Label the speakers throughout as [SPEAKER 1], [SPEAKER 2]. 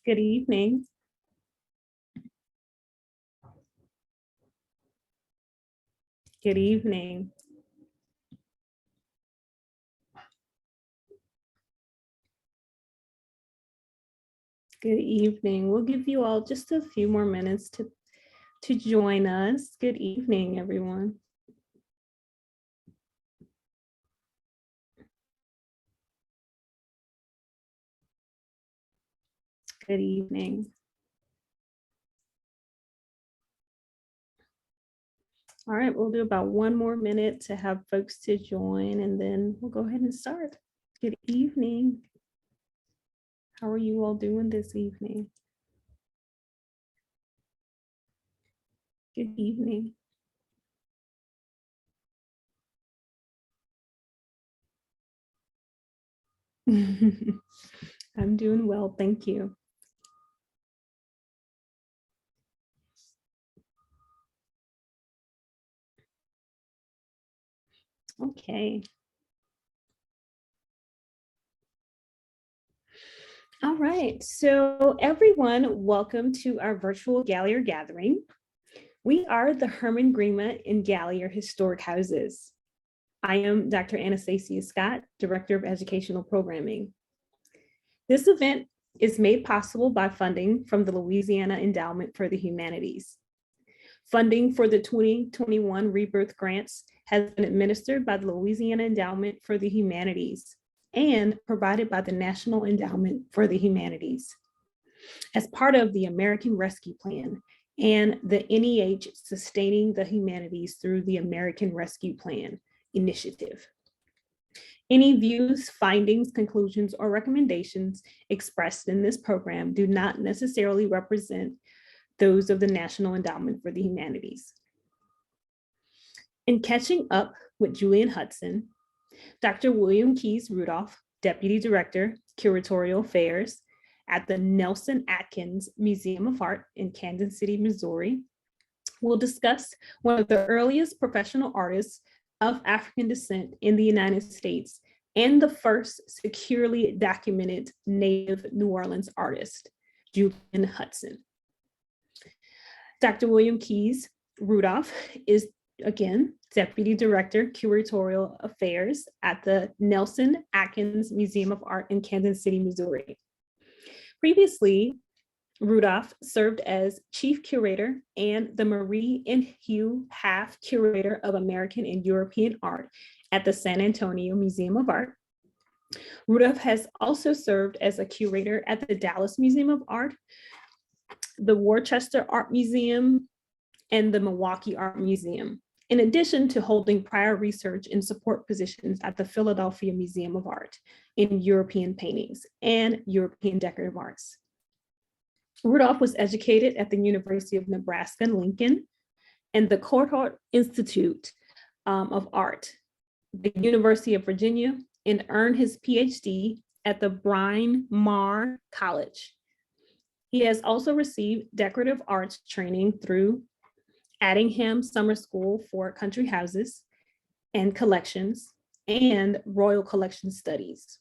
[SPEAKER 1] Good evening. Good evening. Good evening. We'll give you all just a few more minutes to join us. Good evening, everyone. Good evening. All right, we'll do about one more minute to have folks to join, and then we'll go ahead and start. Good evening. How are you all doing this evening? Good evening. I'm doing well, thank you. Okay. All right, so everyone, welcome to our virtual Gallier gathering. We are the Hermann-Grima and Gallier Historic Houses. I am Dr. Anastasia Scott, Director of Educational Programming. This event is made possible by funding from the Louisiana Endowment for the Humanities. Funding for the 2021 Rebirth Grants has been administered by the Louisiana Endowment for the Humanities and provided by the National Endowment for the Humanities. As part of the American Rescue Plan and the NEH Sustaining the Humanities through the American Rescue Plan initiative. Any views, findings, conclusions, or recommendations expressed in this program do not necessarily represent those of the National Endowment for the Humanities. In catching up with Julien Hudson, Dr. William Keyse Rudolph, Deputy Director, Curatorial Affairs at the Nelson Atkins Museum of Art in Kansas City, Missouri, will discuss one of the earliest professional artists of African descent in the United States and the first securely documented native New Orleans artist, Julien Hudson. Dr. William Keyse Rudolph is, again, Deputy Director, Curatorial Affairs at the Nelson Atkins Museum of Art in Kansas City, Missouri. Previously, Rudolph served as Chief Curator and the Marie and Hugh Half Curator of American and European Art at the San Antonio Museum of Art. Rudolph has also served as a curator at the Dallas Museum of Art, the Worcester Art Museum, and the Milwaukee Art Museum, in addition to holding prior research and support positions at the Philadelphia Museum of Art in European paintings and European decorative arts. Rudolph was educated at the University of Nebraska-Lincoln and the Courtauld Institute of Art, the University of Virginia, and earned his PhD at the Bryn Mawr College. He has also received decorative arts training through Addingham Summer School for Country Houses and Collections and Royal Collection Studies.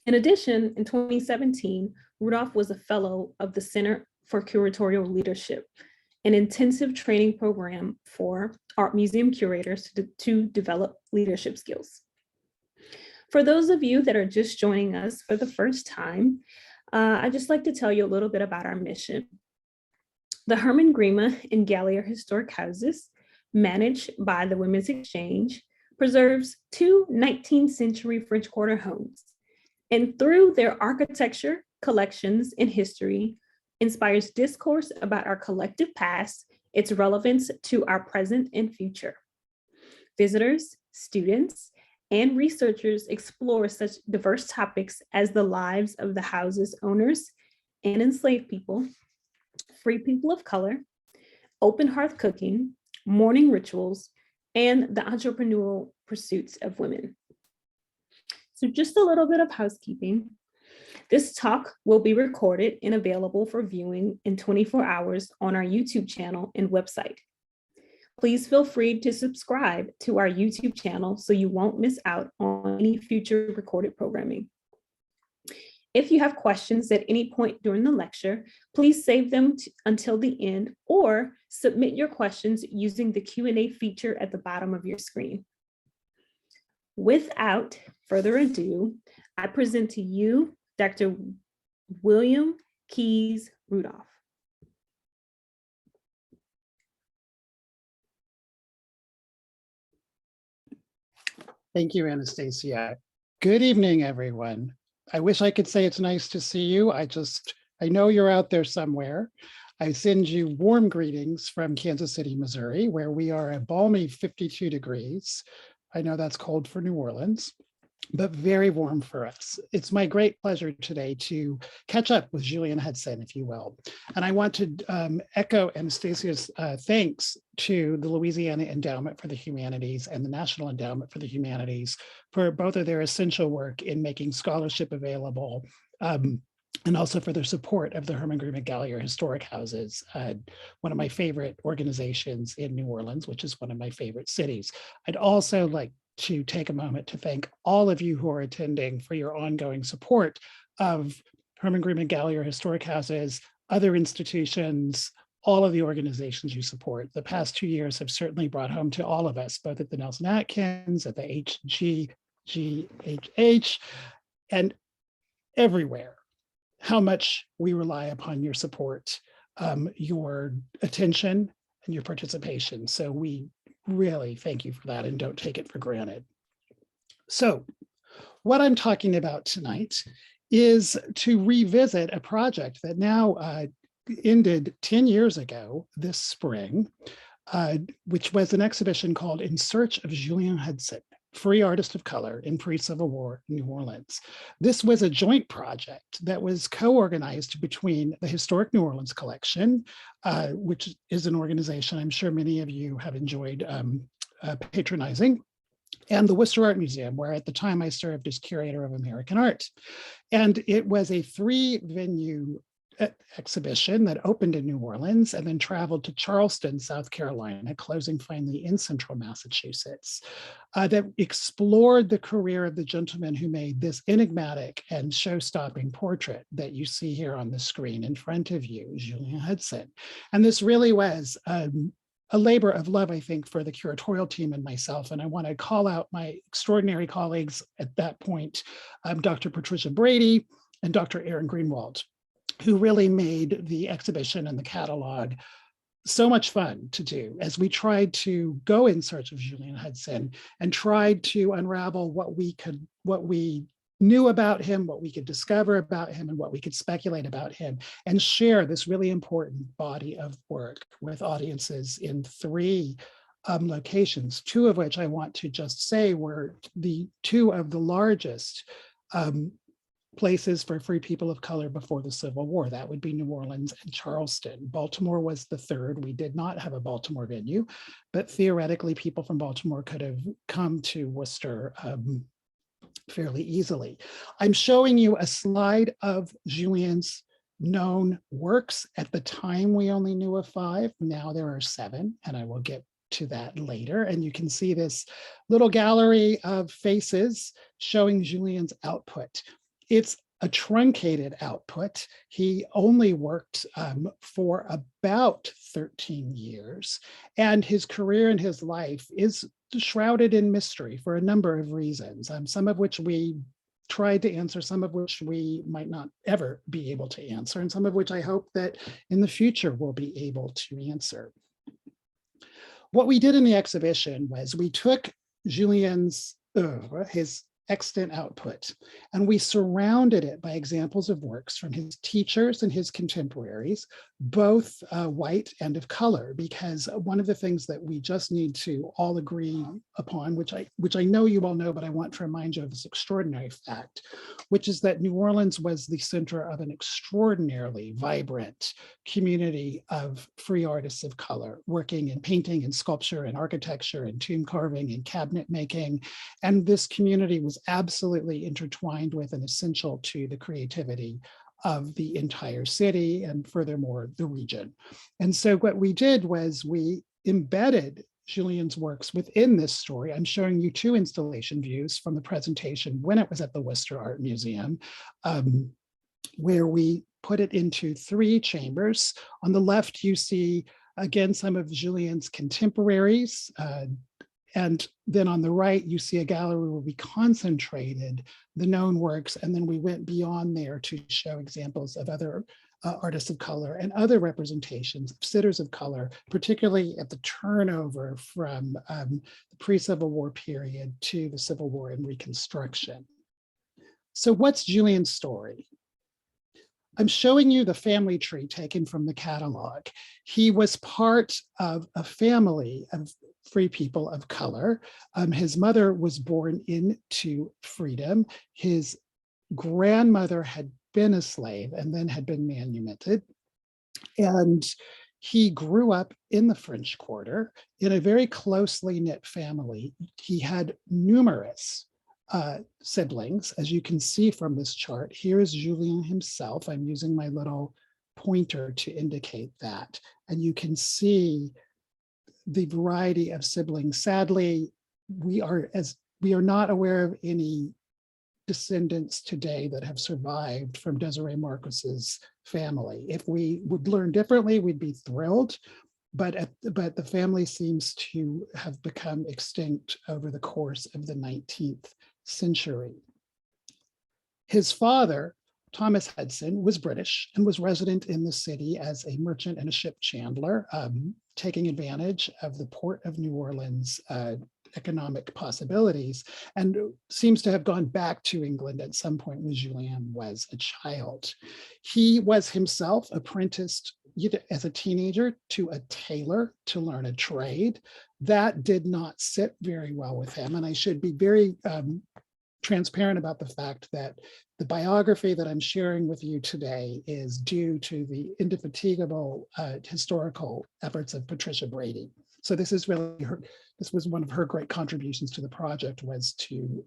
[SPEAKER 1] In addition, in 2017, Rudolph was a fellow of the Center for Curatorial Leadership, an intensive training program for art museum curators to develop leadership skills. For those of you that are just joining us for the first time, I'd just like to tell you a little bit about our mission. The Hermann-Grima and Gallier Historic Houses, managed by the Women's Exchange, preserves two 19th century French Quarter homes, and through their architecture, collections, and history, inspires discourse about our collective past, its relevance to our present and future. Visitors, students, and researchers explore such diverse topics as the lives of the house's owners and enslaved people, free people of color, open hearth cooking, morning rituals, and the entrepreneurial pursuits of women. So just a little bit of housekeeping. This talk will be recorded and available for viewing in 24 hours on our YouTube channel and website. Please feel free to subscribe to our YouTube channel so you won't miss out on any future recorded programming. If you have questions at any point during the lecture, please save them until the end or submit your questions using the Q&A feature at the bottom of your screen. Without further ado, I present to you Dr. William Keyse Rudolph.
[SPEAKER 2] Thank you, Anastasia. Good evening, everyone. I wish I could say it's nice to see you. I know you're out there somewhere. I send you warm greetings from Kansas City, Missouri, where we are a balmy 52 degrees. I know that's cold for New Orleans, but very warm for us. It's my great pleasure today to catch up with Julien Hudson, if you will. And I want to echo Anastasia's thanks to the Louisiana Endowment for the Humanities and the National Endowment for the Humanities for both of their essential work in making scholarship available, and also for their support of the Hermann-Grima Gallier Historic Houses, one of my favorite organizations in New Orleans, which is one of my favorite cities. I'd also like to take a moment to thank all of you who are attending for your ongoing support of Hermann-Grima Gallier Historic Houses, other institutions, all of the organizations you support. The past 2 years have certainly brought home to all of us, both at the Nelson Atkins, at the HGGHH, and everywhere, how much we rely upon your support, your attention, and your participation. So we really thank you for that and don't take it for granted. So what I'm talking about tonight is to revisit a project that now ended 10 years ago this spring, which was an exhibition called In Search of Julien Hudson, Free Artist of Color in Pre-Civil War New Orleans. This was a joint project that was co-organized between the Historic New Orleans Collection, which is an organization I'm sure many of you have enjoyed patronizing, and the Worcester Art Museum, where at the time I served as curator of American art. And it was a 3-venue exhibition that opened in New Orleans and then traveled to Charleston, South Carolina, closing finally in central Massachusetts, that explored the career of the gentleman who made this enigmatic and show-stopping portrait that you see here on the screen in front of you, Julien Hudson. And this really was a labor of love, I think, for the curatorial team and myself. And I want to call out my extraordinary colleagues at that point, Dr. Patricia Brady and Dr. Aaron Greenwald, who really made the exhibition and the catalog so much fun to do as we tried to go in search of Julien Hudson and tried to unravel what we knew about him, what we could discover about him, and what we could speculate about him, and share this really important body of work with audiences in 3 locations, 2 of which I want to just say were the 2 of the largest places for free people of color before the Civil War. That would be New Orleans and Charleston. Baltimore was the 3rd. We did not have a Baltimore venue, but theoretically people from Baltimore could have come to Worcester fairly easily. I'm showing you a slide of Julien's known works. At the time, we only knew of 5. Now there are 7, and I will get to that later. And you can see this little gallery of faces showing Julien's output. It's a truncated output. He only worked for about 13 years, and his career and his life is shrouded in mystery for a number of reasons, some of which we tried to answer, some of which we might not ever be able to answer, and some of which I hope that in the future we'll be able to answer. What we did in the exhibition was we took Julien's oeuvre, his extant output, and we surrounded it by examples of works from his teachers and his contemporaries, both white and of color, because one of the things that we just need to all agree upon, which I know you all know, but I want to remind you of this extraordinary fact, which is that New Orleans was the center of an extraordinarily vibrant community of free artists of color, working in painting and sculpture and architecture and tomb carving and cabinet making. And this community was absolutely intertwined with and essential to the creativity of the entire city and furthermore the region. And so what we did was we embedded Julien's works within this story. I'm showing you 2 installation views from the presentation when it was at the Worcester Art Museum. where we put it into 3 chambers. On the left, you see, again, some of Julien's contemporaries. And then on the right, you see a gallery where we concentrated the known works, and then we went beyond there to show examples of other artists of color and other representations of sitters of color, particularly at the turnover from the pre-Civil War period to the Civil War and Reconstruction. So what's Julien's story? I'm showing you the family tree taken from the catalog. He was part of a family of free people of color. His mother was born into freedom. His grandmother had been a slave and then had been manumitted. And he grew up in the French Quarter in a very closely knit family. He had numerous siblings, as you can see from this chart. Here is Julien himself. I'm using my little pointer to indicate that. And you can see the variety of siblings. Sadly, we are not aware of any descendants today that have survived from Desiree Marcus's family. If we would learn differently, we'd be thrilled. But the family seems to have become extinct over the course of the 19th century. His father, Thomas Hudson, was British and was resident in the city as a merchant and a ship chandler, taking advantage of the port of New Orleans economic possibilities, and seems to have gone back to England at some point when Julien was a child. He was himself apprenticed as a teenager to a tailor to learn a trade. That did not sit very well with him. And I should be very transparent about the fact that the biography that I'm sharing with you today is due to the indefatigable historical efforts of Patricia Brady. So this is really this was one of her great contributions to the project, was to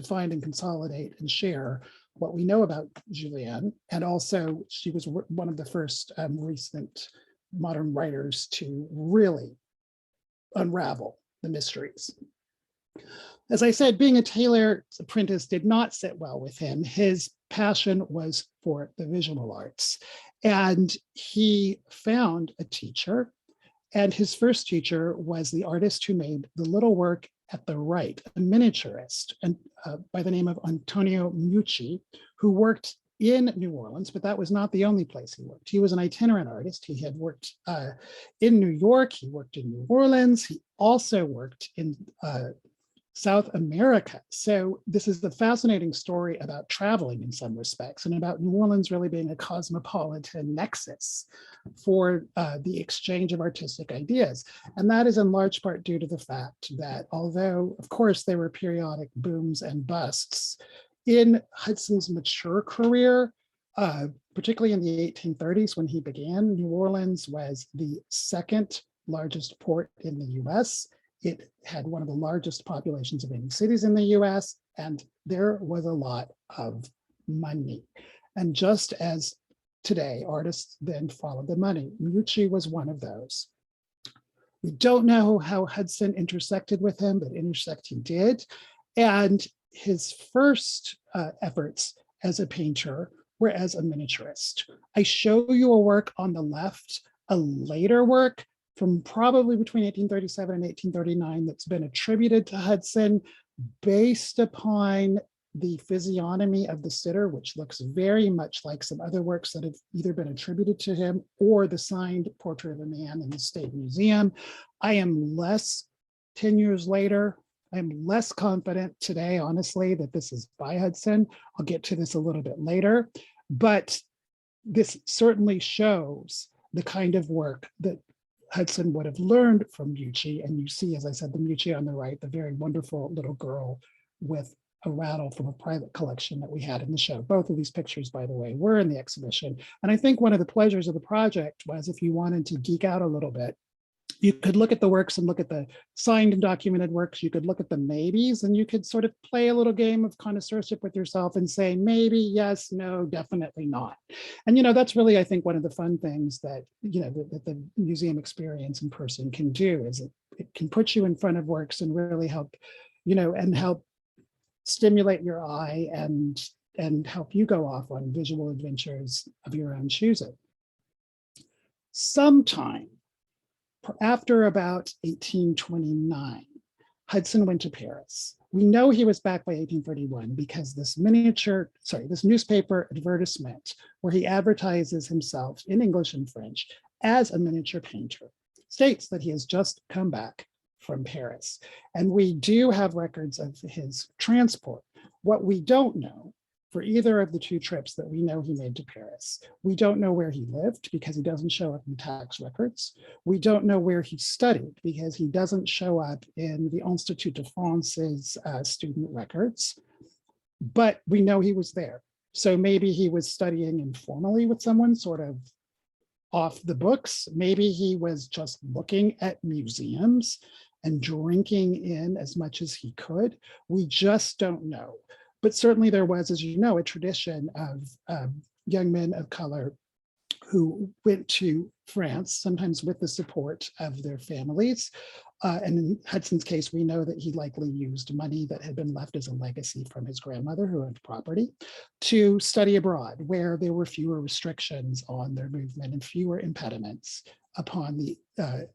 [SPEAKER 2] find and consolidate and share what we know about Julien. And also she was one of the first recent modern writers to really unravel the mysteries. As I said, being a tailor's apprentice did not sit well with him. His passion was for the visual arts. And he found a teacher. And his first teacher was the artist who made the little work at the right, a miniaturist, and by the name of Antonio Mucci, who worked in New Orleans, but that was not the only place he worked. He was an itinerant artist. He had worked in New York. He worked in New Orleans. He also worked in South America. So this is the fascinating story about traveling in some respects, and about New Orleans really being a cosmopolitan nexus for the exchange of artistic ideas. And that is in large part due to the fact that, although of course there were periodic booms and busts, in Hudson's mature career, particularly in the 1830s when he began, New Orleans was the second largest port in the US. It had one of the largest populations of any cities in the US, and there was a lot of money. And just as today, artists then followed the money. Mucci was one of those. We don't know how Hudson intersected with him, but intersect he did. And his first efforts as a painter were as a miniaturist. I show you a work on the left, a later work from probably between 1837 and 1839 that's been attributed to Hudson based upon the physiognomy of the sitter, which looks very much like some other works that have either been attributed to him or the signed portrait of a man in the State Museum. I am less, 10 years later, I'm less confident today, honestly, that this is by Hudson. I'll get to this a little bit later, but this certainly shows the kind of work that Hudson would have learned from Mucci. And you see, as I said, the Mucci on the right, the very wonderful little girl with a rattle from a private collection that we had in the show. Both of these pictures, by the way, were in the exhibition. And I think one of the pleasures of the project was, if you wanted to geek out a little bit, you could look at the works and look at the signed and documented works. You could look at the maybes, and you could sort of play a little game of connoisseurship with yourself and say, maybe, yes, no, definitely not. And, that's really, I think, one of the fun things that, that the museum experience in person can do, is it can put you in front of works and really help, and help stimulate your eye and and help you go off on visual adventures of your own choosing. Sometime after about 1829, Hudson went to Paris. We know he was back by 1831 because this newspaper advertisement where he advertises himself in English and French as a miniature painter states that he has just come back from Paris. And we do have records of his transport. What we don't know for either of the two trips that we know he made to Paris, we don't know where he lived because he doesn't show up in tax records. We don't know where he studied because he doesn't show up in the Institut de France's student records, but we know he was there. So maybe he was studying informally with someone sort of off the books. Maybe he was just looking at museums and drinking in as much as he could. We just don't know. But certainly there was, as you know, a tradition of young men of color who went to France, sometimes with the support of their families. And in Hudson's case, we know that he likely used money that had been left as a legacy from his grandmother who owned property to study abroad, where there were fewer restrictions on their movement and fewer impediments upon the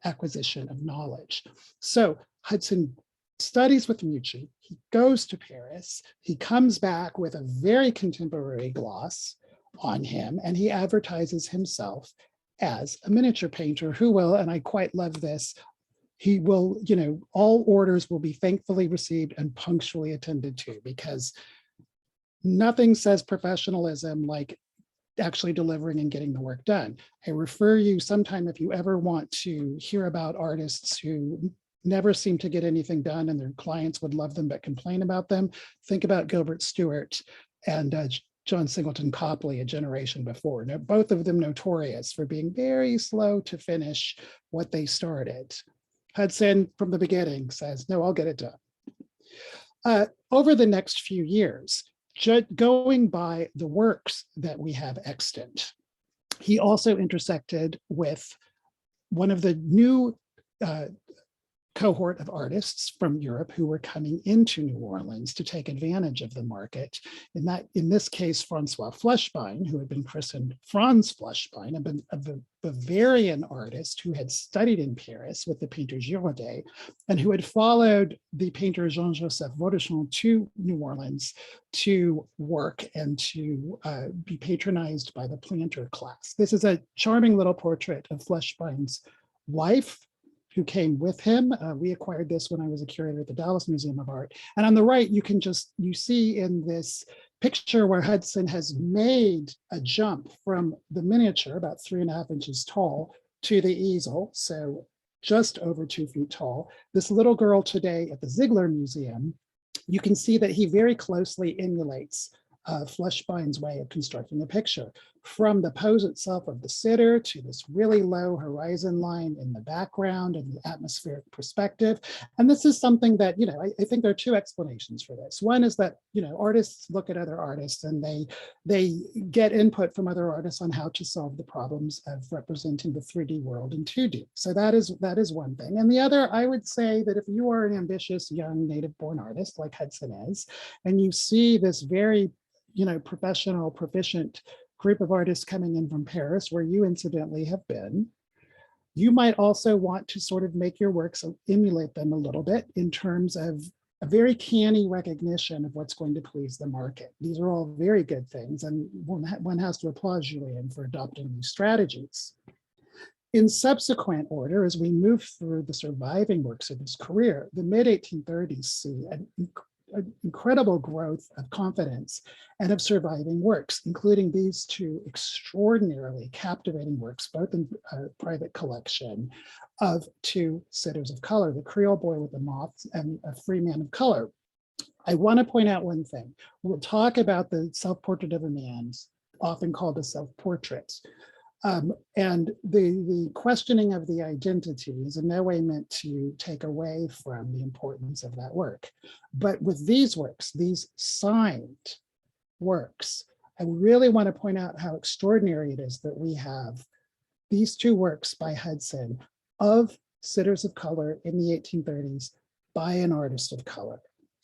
[SPEAKER 2] acquisition of knowledge. So Hudson studies with Mucci, he goes to Paris, he comes back with a very contemporary gloss on him, and he advertises himself as a miniature painter who will, and I quite love this, he will, all orders will be thankfully received and punctually attended to, because nothing says professionalism like actually delivering and getting the work done. I refer you sometime, if you ever want to hear about artists who never seem to get anything done and their clients would love them but complain about them, think about Gilbert Stuart and John Singleton Copley a generation before. Now, both of them notorious for being very slow to finish what they started. Hudson, from the beginning, says, no, I'll get it done. Over the next few years, going by the works that we have extant, he also intersected with one of the new cohort of artists from Europe who were coming into New Orleans to take advantage of the market. In this case, Francois Fluschbein, who had been christened Franz Fluschbein, a Bavarian artist who had studied in Paris with the painter Girodet, and who had followed the painter Jean-Joseph Vaudechamp to New Orleans to work and to be patronized by the planter class. This is a charming little portrait of Fluschbein's wife, who came with him. We acquired this when I was a curator at the Dallas Museum of Art. And on the right, you see in this picture where Hudson has made a jump from the miniature, about 3.5 inches tall, to the easel, so just over 2 feet tall. This little girl today at the Ziegler Museum, you can see that he very closely emulates Fluschbein's way of constructing a picture, from the pose itself of the sitter to this really low horizon line in the background and the atmospheric perspective. And this is something that, I think there are two explanations for this. One is that, artists look at other artists and they get input from other artists on how to solve the problems of representing the 3D world in 2D. So that is one thing. And the other, I would say that if you are an ambitious young native born artist like Hudson is, and you see this very professional, proficient group of artists coming in from Paris, where you incidentally have been, you might also want to sort of make your works emulate them a little bit in terms of a very canny recognition of what's going to please the market. These are all very good things, and one has to applaud Julien for adopting these strategies. In subsequent order, as we move through the surviving works of his career, the mid-1830s see an incredible growth of confidence and of surviving works, including these two extraordinarily captivating works, both in a private collection, of two sitters of color, the Creole Boy with the Moths and a Free Man of Color. I want to point out one thing. We'll talk about the self-portrait of a man, often called a self-portrait. And the questioning of the identity is in no way meant to take away from the importance of that work. But with these works, these signed works, I really want to point out how extraordinary it is that we have these two works by Hudson of sitters of color in the 1830s by an artist of color.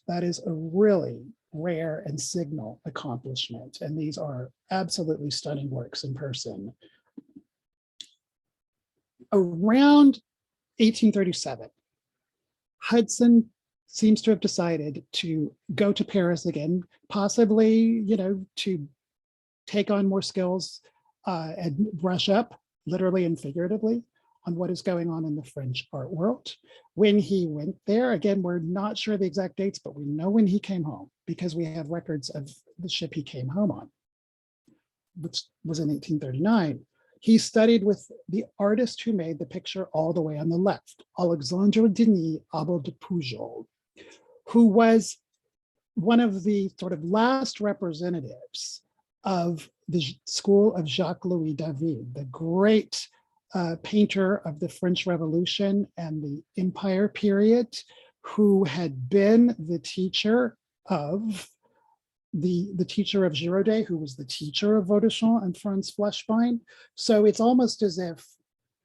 [SPEAKER 2] That is a really rare and signal accomplishment. And these are absolutely stunning works in person. Around 1837, Hudson seems to have decided to go to Paris again, possibly, to take on more skills and brush up, literally and figuratively, on what is going on in the French art world. When he went there, again, we're not sure the exact dates, but we know when he came home because we have records of the ship he came home on, which was in 1839. He studied with the artist who made the picture all the way on the left, Alexandre Denis Abel de Pujol, who was one of the sort of last representatives of the school of Jacques-Louis David, the great painter of the French Revolution and the Empire period, who had been the teacher of the teacher of Girodet, who was the teacher of Vaudéchamp and Francois Fluschbein. So it's almost as if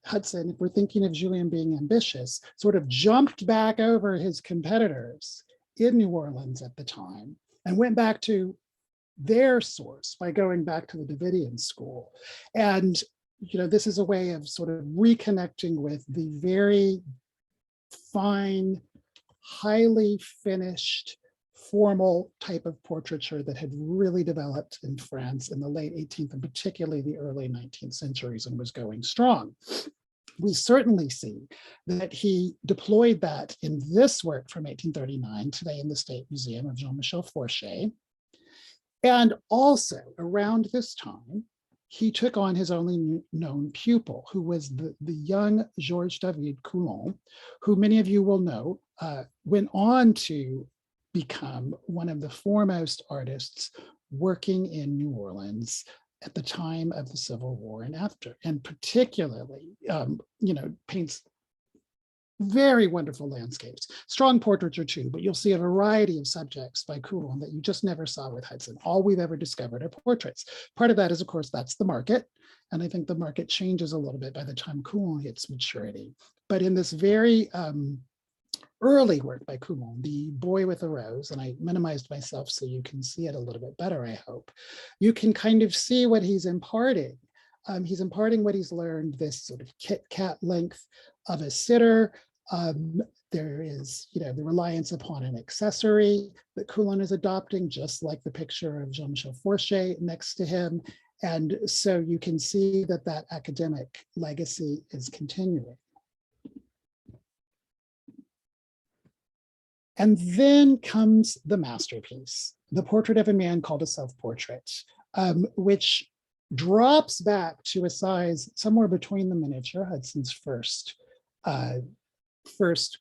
[SPEAKER 2] Hudson, if we're thinking of Julien being ambitious, sort of jumped back over his competitors in New Orleans at the time and went back to their source by going back to the Davidian school. And this is a way of sort of reconnecting with the very fine, highly finished, formal type of portraiture that had really developed in France in the late 18th and particularly the early 19th centuries and was going strong. We certainly see that he deployed that in this work from 1839, today in the State Museum of Jean-Michel Forchet. And also around this time, he took on his only known pupil, who was the young Georges David Coulon, who many of you will know went on to become one of the foremost artists working in New Orleans at the time of the Civil War and after, and particularly, paints very wonderful landscapes, strong portraiture too, but you'll see a variety of subjects by Coulon that you just never saw with Hudson. All we've ever discovered are portraits. Part of that is, of course, that's the market. And I think the market changes a little bit by the time Coulon hits maturity. But in this very early work by Coulon, The Boy with a Rose, and I minimized myself so you can see it a little bit better, I hope, you can kind of see what he's imparting. He's imparting what he's learned, this sort of Kit Kat length of a sitter. There is, the reliance upon an accessory that Coulon is adopting, just like the picture of Jean-Michel Forchet next to him. And so you can see that that academic legacy is continuing. And then comes the masterpiece, The Portrait of a Man Called a Self-Portrait, which drops back to a size somewhere between the miniature, Hudson's first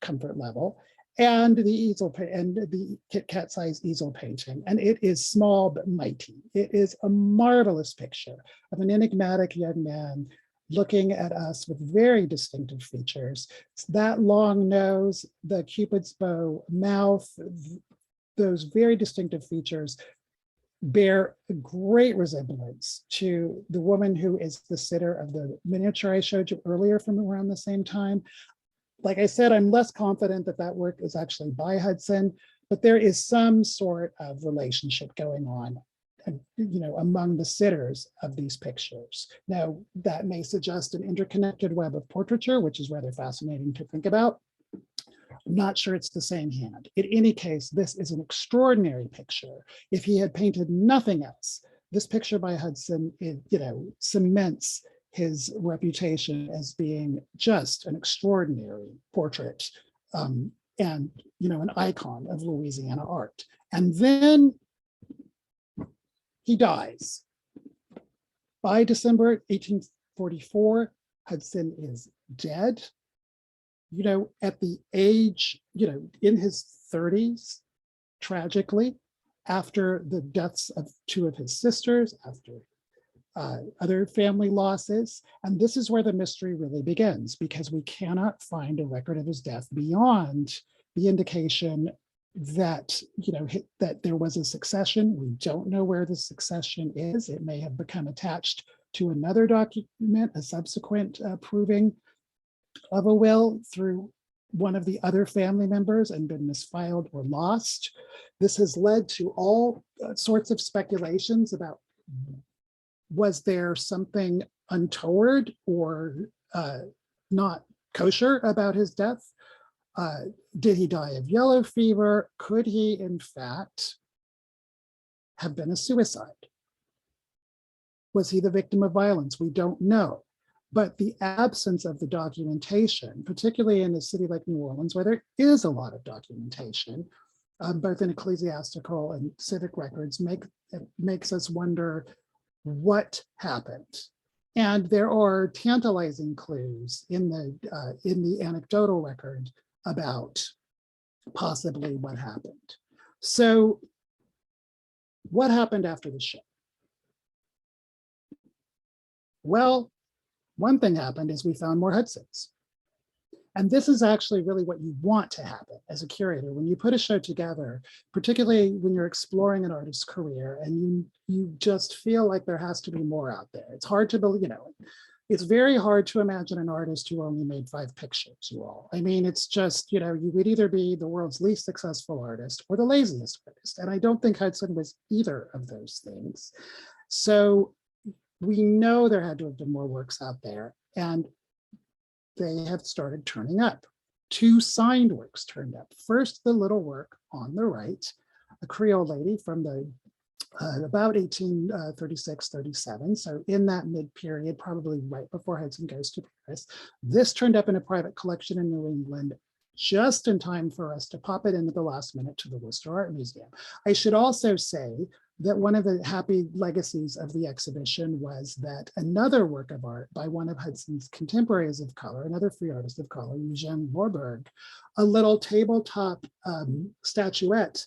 [SPEAKER 2] comfort level, and the easel and the Kit Kat size easel painting. And it is small but mighty. It is a marvelous picture of an enigmatic young man looking at us with very distinctive features. It's that long nose, the Cupid's bow mouth, those very distinctive features bear a great resemblance to the woman who is the sitter of the miniature I showed you earlier from around the same time. Like I said, I'm less confident that that work is actually by Hudson, but there is some sort of relationship going on, among the sitters of these pictures. Now, that may suggest an interconnected web of portraiture, which is rather fascinating to think about. I'm not sure it's the same hand. In any case, this is an extraordinary picture. If he had painted nothing else, this picture by Hudson, cements his reputation as being just an extraordinary portrait and, an icon of Louisiana art. And then he dies. By December 1844, Hudson is dead. At the age, in his 30s, tragically, after the deaths of two of his sisters, after other family losses. And this is where the mystery really begins, because we cannot find a record of his death beyond the indication that, that there was a succession. We don't know where the succession is. It may have become attached to another document, a subsequent proving of a will through one of the other family members and been misfiled or lost. This has led to all sorts of speculations about, was there something untoward or not kosher about his death? Did he die of yellow fever? Could he, in fact, have been a suicide? Was he the victim of violence? We don't know. But the absence of the documentation, particularly in a city like New Orleans, where there is a lot of documentation, both in ecclesiastical and civic records, makes us wonder what happened. And there are tantalizing clues in the anecdotal record about possibly what happened. So what happened after the show? Well, one thing happened is we found more Hudsons. And this is actually really what you want to happen as a curator. When you put a show together, particularly when you're exploring an artist's career and you just feel like there has to be more out there. It's hard to believe, it's very hard to imagine an artist who only made 5 pictures, you all. I mean, it's just, you would either be the world's least successful artist or the laziest artist. And I don't think Hudson was either of those things. So we know there had to have been more works out there, and they have started turning up. 2 signed works turned up. First, the little work on the right, a Creole lady from the about 1836-37. So in that mid-period, probably right before Hudson goes to Paris. This turned up in a private collection in New England just in time for us to pop it in at the last minute to the Worcester Art Museum. I should also say that one of the happy legacies of the exhibition was that another work of art by one of Hudson's contemporaries of color, another free artist of color, Juliens Story, a little tabletop statuette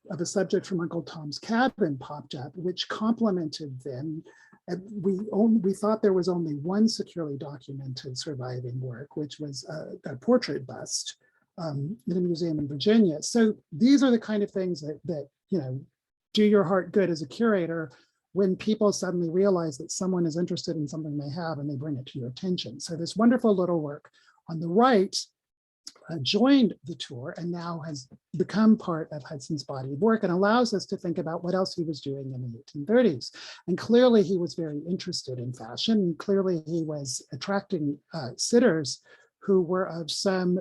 [SPEAKER 2] of a subject from Uncle Tom's Cabin popped up, which complemented them. And we thought there was only one securely documented surviving work, which was a portrait bust in a museum in Virginia. So these are the kind of things that do your heart good as a curator when people suddenly realize that someone is interested in something they have and they bring it to your attention. So this wonderful little work on the right joined the tour and now has become part of Hudson's body of work and allows us to think about what else he was doing in the 1830s. And clearly he was very interested in fashion. And clearly he was attracting sitters who were of some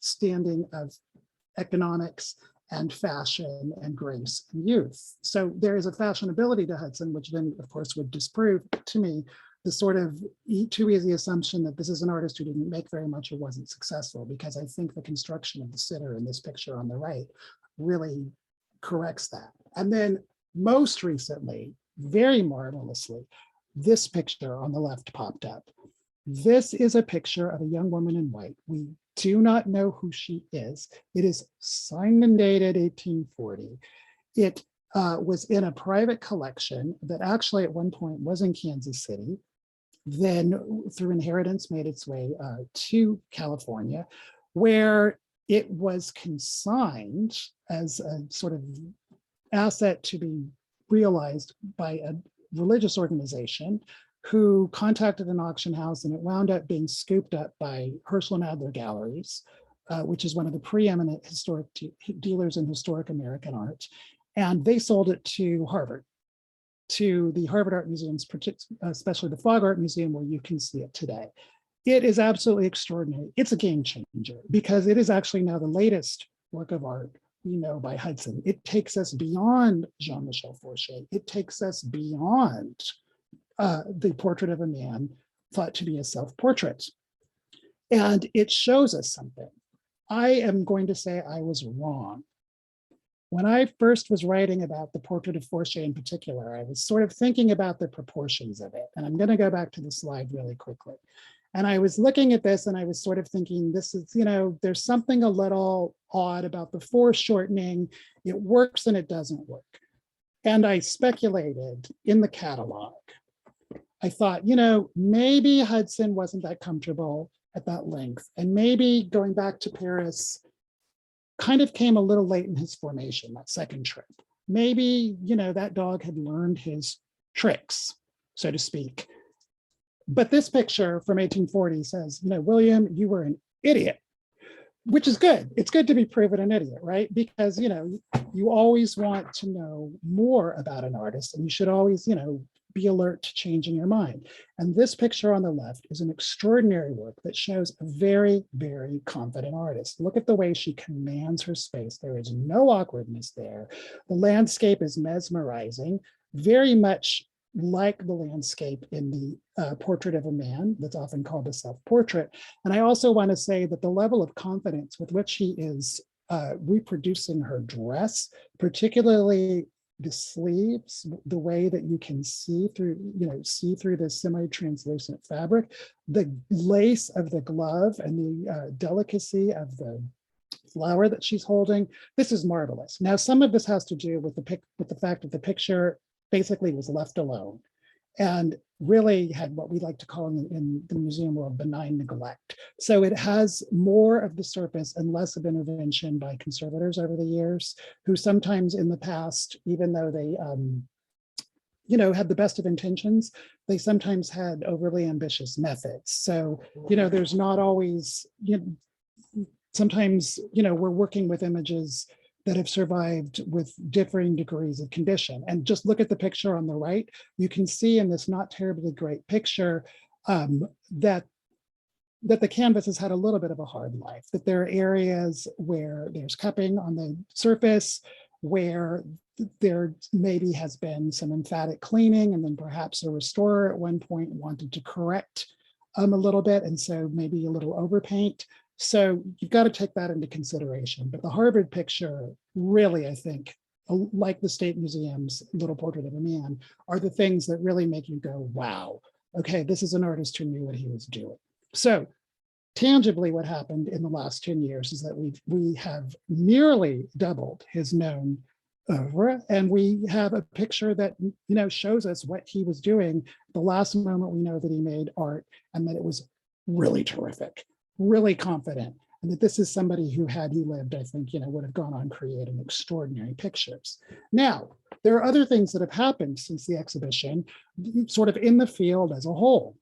[SPEAKER 2] standing of economics and fashion and grace and youth. So there is a fashionability to Hudson, which then of course would disprove to me the sort of too easy assumption that this is an artist who didn't make very much or wasn't successful, because I think the construction of the sitter in this picture on the right really corrects that. And then most recently, very marvelously, this picture on the left popped up. This is a picture of a young woman in white. We do not know who she is. It is signed and dated 1840. It was in a private collection that actually at one point was in Kansas City, then through inheritance made its way to California, where it was consigned as a sort of asset to be realized by a religious organization who contacted an auction house, and it wound up being scooped up by Herschel and Adler Galleries, which is one of the preeminent historic dealers in historic American art. And they sold it to Harvard, to the Harvard Art Museums, especially the Fogg Art Museum, where you can see it today. It is absolutely extraordinary. It's a game changer because it is actually now the latest work of art we know by Hudson. It takes us beyond Jean-Michel Forchet. It takes us beyond the portrait of a man thought to be a self-portrait. And it shows us something. I am going to say I was wrong. When I first was writing about the portrait of Forchet in particular, I was sort of thinking about the proportions of it. And I'm going to go back to the slide really quickly. And I was looking at this and I was sort of thinking, this is, there's something a little odd about the foreshortening. It works and it doesn't work. And I speculated in the catalog. I thought, maybe Hudson wasn't that comfortable at that length. And maybe going back to Paris kind of came a little late in his formation, that second trip. Maybe, that dog had learned his tricks, so to speak. But this picture from 1840 says, William, you were an idiot, which is good. It's good to be proven an idiot, right? Because, you always want to know more about an artist, and you should always, be alert to changing your mind. And this picture on the left is an extraordinary work that shows a very, very confident artist. Look at the way she commands her space. There is no awkwardness there. The landscape is mesmerizing, very much like the landscape in the Portrait of a Man, that's often called a self-portrait. And I also want to say that the level of confidence with which she is reproducing her dress, particularly the sleeves, the way that you can see through the semi-translucent fabric, the lace of the glove, and the delicacy of the flower that she's holding. This is marvelous. Now, some of this has to do with the fact that the picture basically was left alone and really had what we like to call in the museum world benign neglect. So it has more of the surface and less of intervention by conservators over the years, who sometimes in the past, even though they had the best of intentions, they sometimes had overly ambitious methods. So, there's not always, sometimes, we're working with images that have survived with differing degrees of condition. And just look at the picture on the right. You can see in this not terribly great picture that the canvas has had a little bit of a hard life, that there are areas where there's cupping on the surface, where there maybe has been some emphatic cleaning, and then perhaps a restorer at one point wanted to correct a little bit, and so maybe a little overpaint. So you've got to take that into consideration. But the Harvard picture really, I think, like the State Museum's Little Portrait of a Man, are the things that really make you go, wow, okay, this is an artist who knew what he was doing. So tangibly, what happened in the last 10 years is that we have nearly doubled his known oeuvre, and we have a picture that shows us what he was doing. The last moment we know that he made art, and that it was really terrific, really confident, and that this is somebody who, had he lived, I think, would have gone on creating extraordinary pictures. Now, there are other things that have happened since the exhibition, sort of in the field as a whole.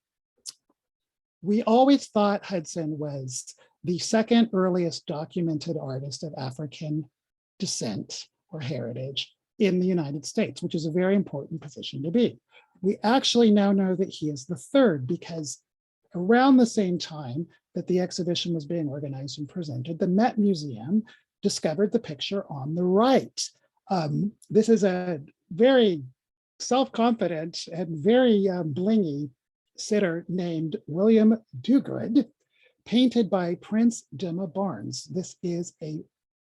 [SPEAKER 2] We always thought Hudson was the second earliest documented artist of African descent or heritage in the United States, which is a very important position to be. We actually now know that he is the third, because around the same time that the exhibition was being organized and presented, the Met Museum discovered the picture on the right. This is a very self-confident and very blingy sitter named William Duguid, painted by Prince Dimma Barnes. This is a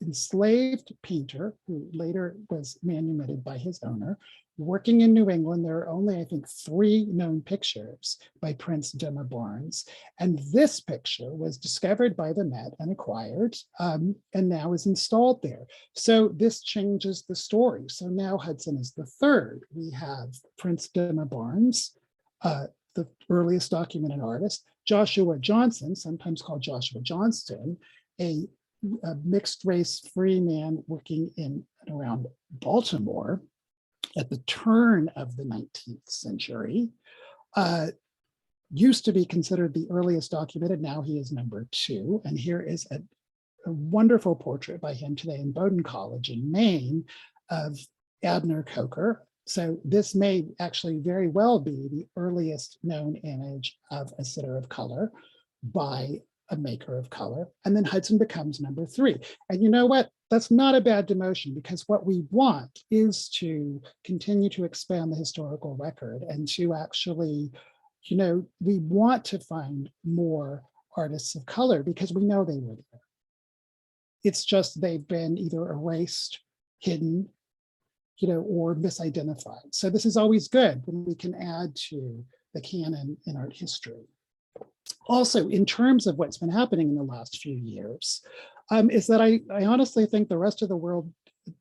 [SPEAKER 2] enslaved painter who later was manumitted by his owner. Working in New England, there are only, I think, 3 known pictures by Prince Dimma Barnes. And this picture was discovered by the Met and acquired, and now is installed there. So this changes the story. So now Hudson is the third. We have Prince Dimma Barnes, the earliest documented artist, Joshua Johnson, sometimes called Joshua Johnston, a mixed race free man working in and around Baltimore at the turn of the 19th century, used to be considered the earliest documented. Now he is number 2. And here is a wonderful portrait by him today in Bowdoin College in Maine of Abner Coker. So this may actually very well be the earliest known image of a sitter of color by a maker of color. And then Hudson becomes number 3. And you know what? That's not a bad demotion, because what we want is to continue to expand the historical record and to actually, we want to find more artists of color because we know they were there. It's just they've been either erased, hidden, or misidentified. So this is always good when we can add to the canon in art history. Also, in terms of what's been happening in the last few years, is that I honestly think the rest of the world,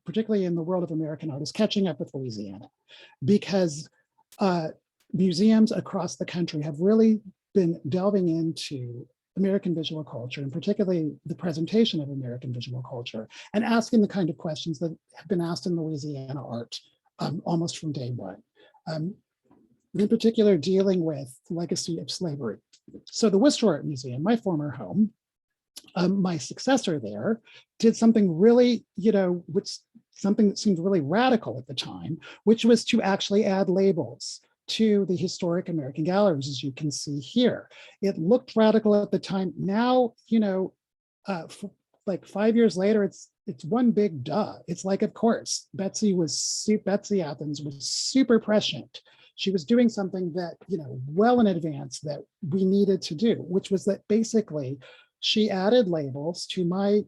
[SPEAKER 2] particularly in the world of American art, is catching up with Louisiana, because museums across the country have really been delving into American visual culture, and particularly the presentation of American visual culture, and asking the kind of questions that have been asked in Louisiana art almost from day one. In particular, dealing with the legacy of slavery. So the Worcester Art Museum, my former home, my successor there did something really, something that seemed really radical at the time, which was to actually add labels to the historic American galleries, as you can see here. It looked radical at the time. Now, like 5 years later, it's one big duh. It's like, of course, Betsy Athens was super prescient. She was doing something that, well in advance that we needed to do, which was that basically she added labels to my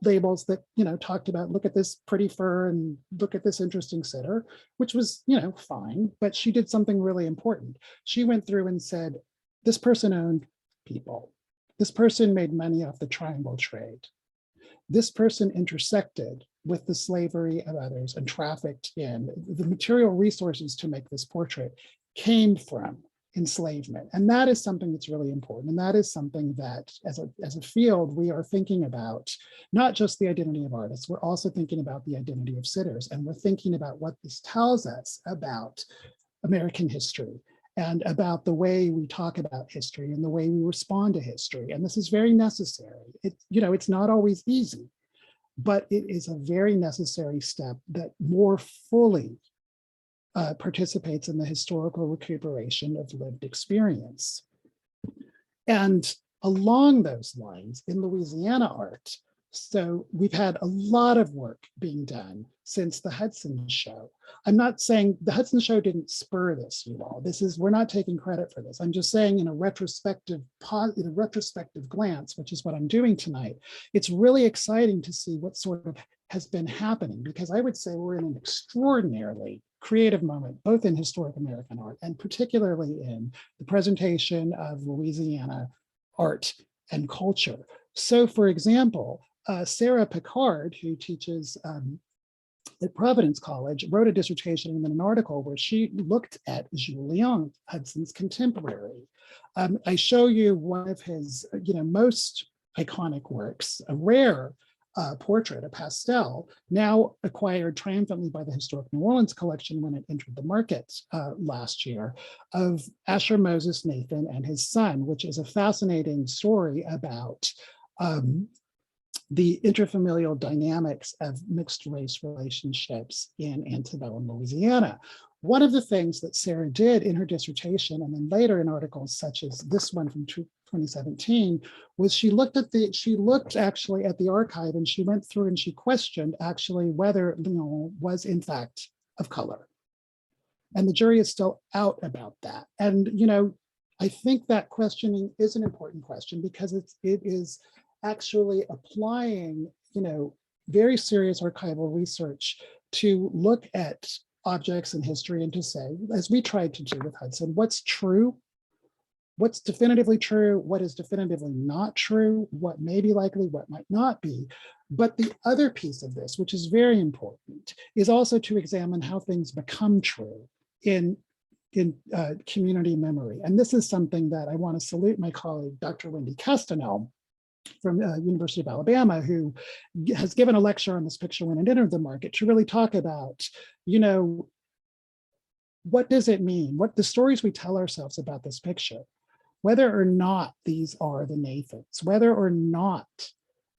[SPEAKER 2] labels that, talked about, look at this pretty fur and look at this interesting sitter, which was, fine, but she did something really important. She went through and said, this person owned people. This person made money off the triangle trade. This person intersected with the slavery of others and trafficked in. The material resources to make this portrait came from enslavement. And that is something that's really important. And that is something that as a field, we are thinking about, not just the identity of artists, we're also thinking about the identity of sitters. And we're thinking about what this tells us about American history and about the way we talk about history and the way we respond to history. And this is very necessary. It's not always easy, but it is a very necessary step that more fully participates in the historical recuperation of lived experience. And along those lines, in Louisiana art, so we've had a lot of work being done since the Hudson show. I'm not saying the Hudson show didn't spur this, you all. We're not taking credit for this. I'm just saying in a retrospective glance, which is what I'm doing tonight, it's really exciting to see what sort of has been happening, because I would say we're in an extraordinarily creative moment, both in historic American art and particularly in the presentation of Louisiana art and culture. So for example, Sarah Picard, who teaches at Providence College, wrote a dissertation and then an article where she looked at Julien Hudson's contemporary. I show you one of his most iconic works, a rare portrait, a pastel, now acquired triumphantly by the Historic New Orleans Collection when it entered the market last year, of Asher Moses Nathan and his son, which is a fascinating story about the interfamilial dynamics of mixed race relationships in antebellum Louisiana. One of the things that Sarah did in her dissertation, and then later in articles such as this one from 2017, was she looked actually at the archive, and she went through and she questioned actually whether Lyon was in fact of color. And the jury is still out about that. And I think that questioning is an important question, because it is actually applying very serious archival research to look at objects in history and to say, as we tried to do with Hudson, what's true, what's definitively true, what is definitively not true, what may be likely, what might not be. But the other piece of this, which is very important, is also to examine how things become true in community memory. And this is something that I want to salute my colleague, Dr. Wendy Castanel, from University of Alabama, who has given a lecture on this picture when it entered the market, to really talk about, what does it mean? What the stories we tell ourselves about this picture, whether or not these are the Nathans, whether or not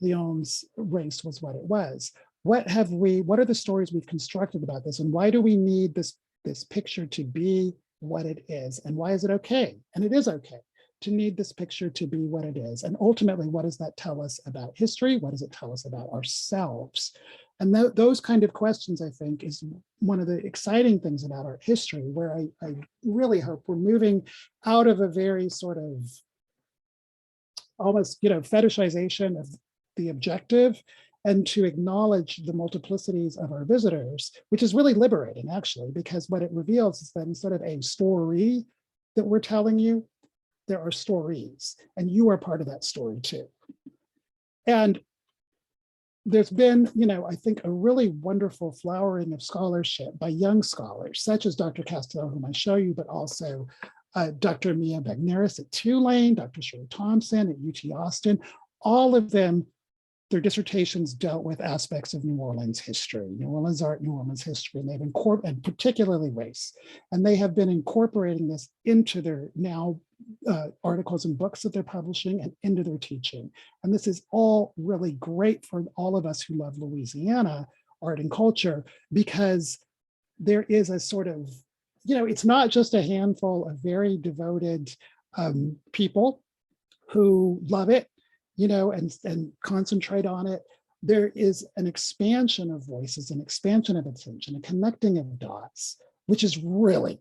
[SPEAKER 2] Lyon's race was what it was. What are the stories we've constructed about this, and why do we need this picture to be what it is? And why is it okay? And it is okay to need this picture to be what it is. And ultimately, what does that tell us about history? What does it tell us about ourselves? And those kind of questions, I think, is one of the exciting things about art history, where I really hope we're moving out of a very sort of almost, fetishization of the objective, and to acknowledge the multiplicities of our visitors, which is really liberating, actually, because what it reveals is that instead of a story that we're telling you, there are stories, and you are part of that story too. And there's been, I think, a really wonderful flowering of scholarship by young scholars, such as Dr. Castello, whom I show you, but also Dr. Mia Bagneris at Tulane, Dr. Shirley Thompson at UT Austin, all of them their dissertations dealt with aspects of New Orleans history, New Orleans art, New Orleans history, and they've incorporated, and particularly race. And they have been incorporating this into their now articles and books that they're publishing and into their teaching. And this is all really great for all of us who love Louisiana art and culture, because there is a sort of, it's not just a handful of very devoted people who love it, and concentrate on it. There is an expansion of voices, an expansion of attention, a connecting of dots, which is really,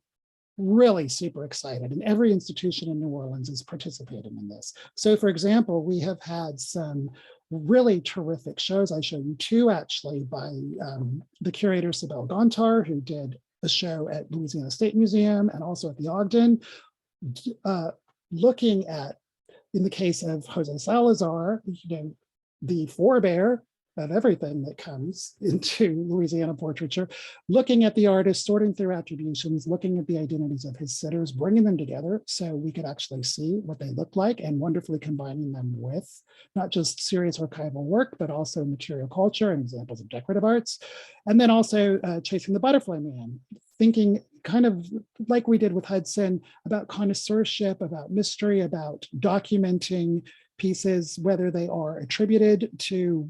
[SPEAKER 2] really super excited. And every institution in New Orleans is participating in this. So for example, we have had some really terrific shows. I show you two actually by the curator Sibel Gontar, who did a show at Louisiana State Museum and also at the Ogden, looking at, in the case of Jose Salazar, the forebear of everything that comes into Louisiana portraiture, looking at the artist, sorting through attributions, looking at the identities of his sitters, bringing them together so we could actually see what they look like, and wonderfully combining them with not just serious archival work, but also material culture and examples of decorative arts. And then also Chasing the Butterfly Man, thinking kind of like we did with Hudson about connoisseurship, about mystery, about documenting pieces, whether they are attributed to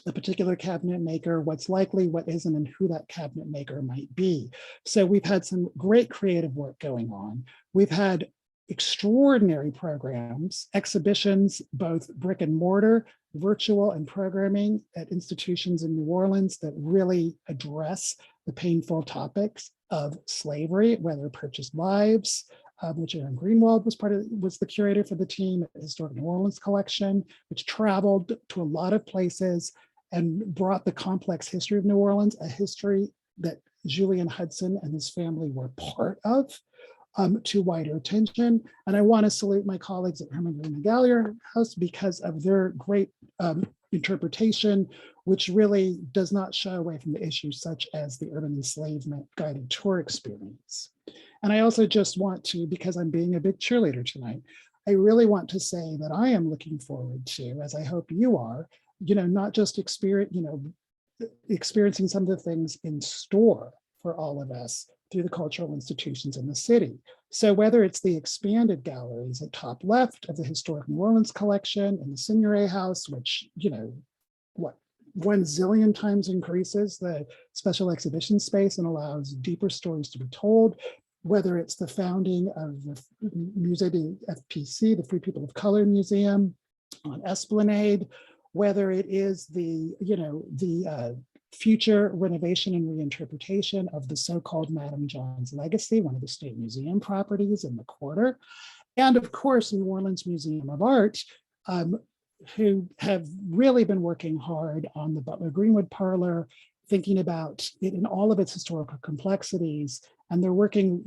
[SPEAKER 2] a particular cabinet maker, what's likely, what isn't, and who that cabinet maker might be. So we've had some great creative work going on. We've had extraordinary programs, exhibitions, both brick and mortar, virtual and programming at institutions in New Orleans that really address the painful topics of slavery, whether purchased lives, which Aaron Greenwald was the curator for the team at the Historic New Orleans collection, which traveled to a lot of places and brought the complex history of New Orleans, a history that Julien Hudson and his family were part of, to wider attention. And I want to salute my colleagues at Hermann-Grima Gallier House because of their great interpretation, which really does not shy away from the issues such as the urban enslavement guided tour experience. And I also just want to, because I'm being a big cheerleader tonight, I really want to say that I am looking forward to, as I hope you are, not just experiencing some of the things in store for all of us through the cultural institutions in the city. So whether it's the expanded galleries at top left of the Historic New Orleans collection in the Signoret House, which, 1 zillion times increases the special exhibition space and allows deeper stories to be told, whether it's the founding of the Musée de FPC, the Free People of Color Museum on Esplanade, whether it is the future renovation and reinterpretation of the so-called Madame John's Legacy, one of the State Museum properties in the quarter, and of course, New Orleans Museum of Art, who have really been working hard on the Butler Greenwood Parlor, thinking about it in all of its historical complexities. And they're working,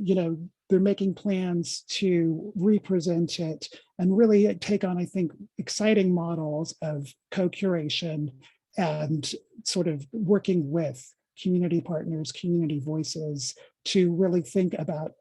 [SPEAKER 2] they're making plans to represent it and really take on, I think, exciting models of co-curation and sort of working with community partners, community voices to really think about,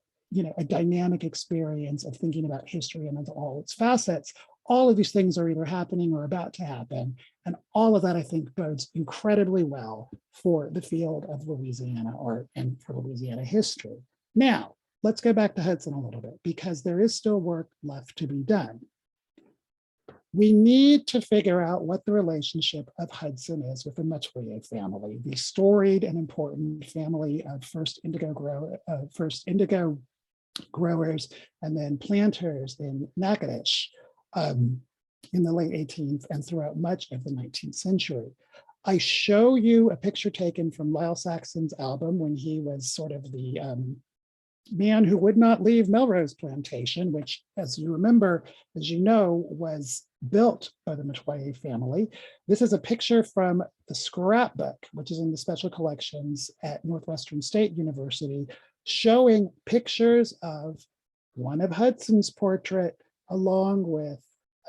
[SPEAKER 2] a dynamic experience of thinking about history and all its facets. All of these things are either happening or about to happen. And all of that, I think, bodes incredibly well for the field of Louisiana art and for Louisiana history. Now, let's go back to Hudson a little bit, because there is still work left to be done. We need to figure out what the relationship of Hudson is with the Metoyer family, the storied and important family of first indigo growers and then planters in Natchitoches in the late 18th and throughout much of the 19th century. I show you a picture taken from Lyle Saxon's album when he was sort of the man who would not leave Melrose Plantation, which, as you remember, as you know, was built by the Metoyer family. This is a picture from the scrapbook, which is in the special collections at Northwestern State University, showing pictures of one of Hudson's portrait along with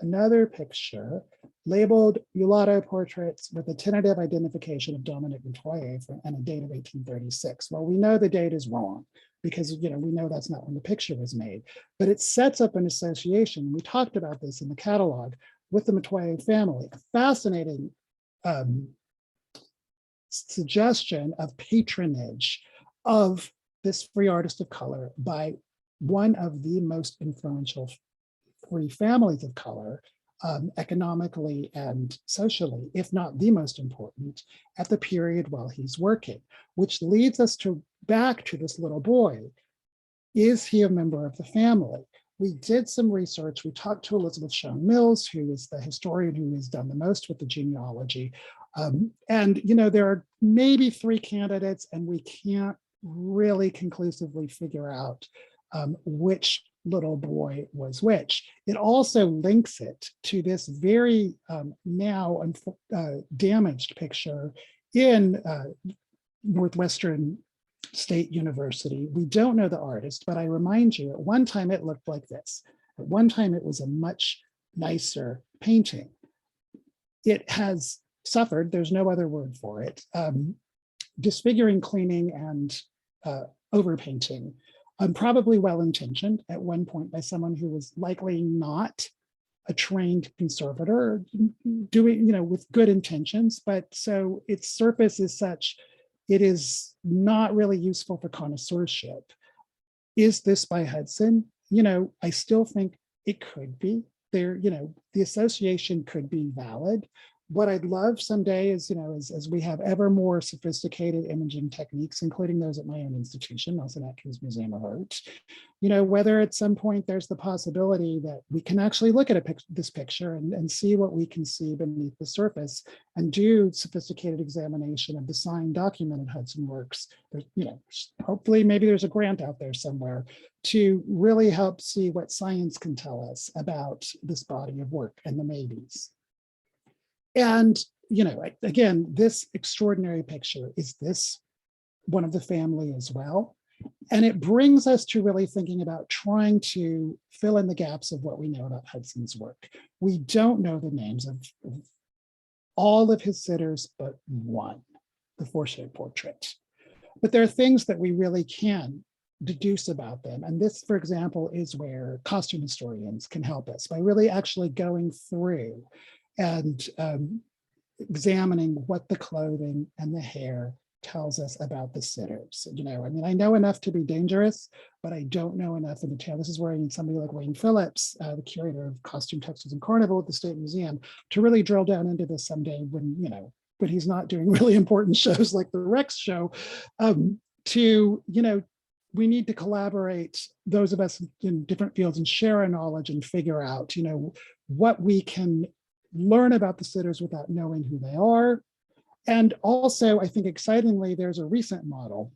[SPEAKER 2] another picture labeled mulatto portraits with a tentative identification of Dominic Metoyer and a date of 1836. Well, we know the date is wrong because we know that's not when the picture was made, but it sets up an association. We talked about this in the catalog with the Metoyer family, a fascinating suggestion of patronage of this free artist of color by one of the most influential free families of color, economically and socially, if not the most important, at the period while he's working, which leads us back to this little boy. Is he a member of the family? We did some research. We talked to Elizabeth Schoen Mills, who is the historian who has done the most with the genealogy. And there are maybe 3 candidates, and we can't really conclusively figure out which little boy was which. It also links it to this very now damaged picture in Northwestern State University. We don't know the artist, but I remind you, at one time it looked like this. At one time it was a much nicer painting. It has suffered, there's no other word for it, disfiguring, cleaning, and overpainting. Probably well-intentioned at one point by someone who was likely not a trained conservator, doing, with good intentions, but so its surface is such, it is not really useful for connoisseurship. Is this by Hudson? I still think it could be. There, the association could be valid. What I'd love someday is, as we have ever more sophisticated imaging techniques, including those at my own institution, Nelson Atkins Museum of Art, whether at some point there's the possibility that we can actually look at this picture and see what we can see beneath the surface and do sophisticated examination of the signed documented Hudson works. There's, hopefully maybe there's a grant out there somewhere to really help see what science can tell us about this body of work and the maybes. And, again, this extraordinary picture, is this one of the family as well? And it brings us to really thinking about trying to fill in the gaps of what we know about Hudson's work. We don't know the names of all of his sitters, but one, the Fortier portrait. But there are things that we really can deduce about them. And this, for example, is where costume historians can help us by really actually going through and examining what the clothing and the hair tells us about the sitters. I know enough to be dangerous, but I don't know enough in detail. This is where I need somebody like Wayne Phillips, the curator of costume, textiles, and carnival at the State Museum, to really drill down into this someday when he's not doing really important shows like the Rex show. We need to collaborate, those of us in different fields, and share our knowledge and figure out, what we can learn about the sitters without knowing who they are. And also, I think excitingly, there's a recent model.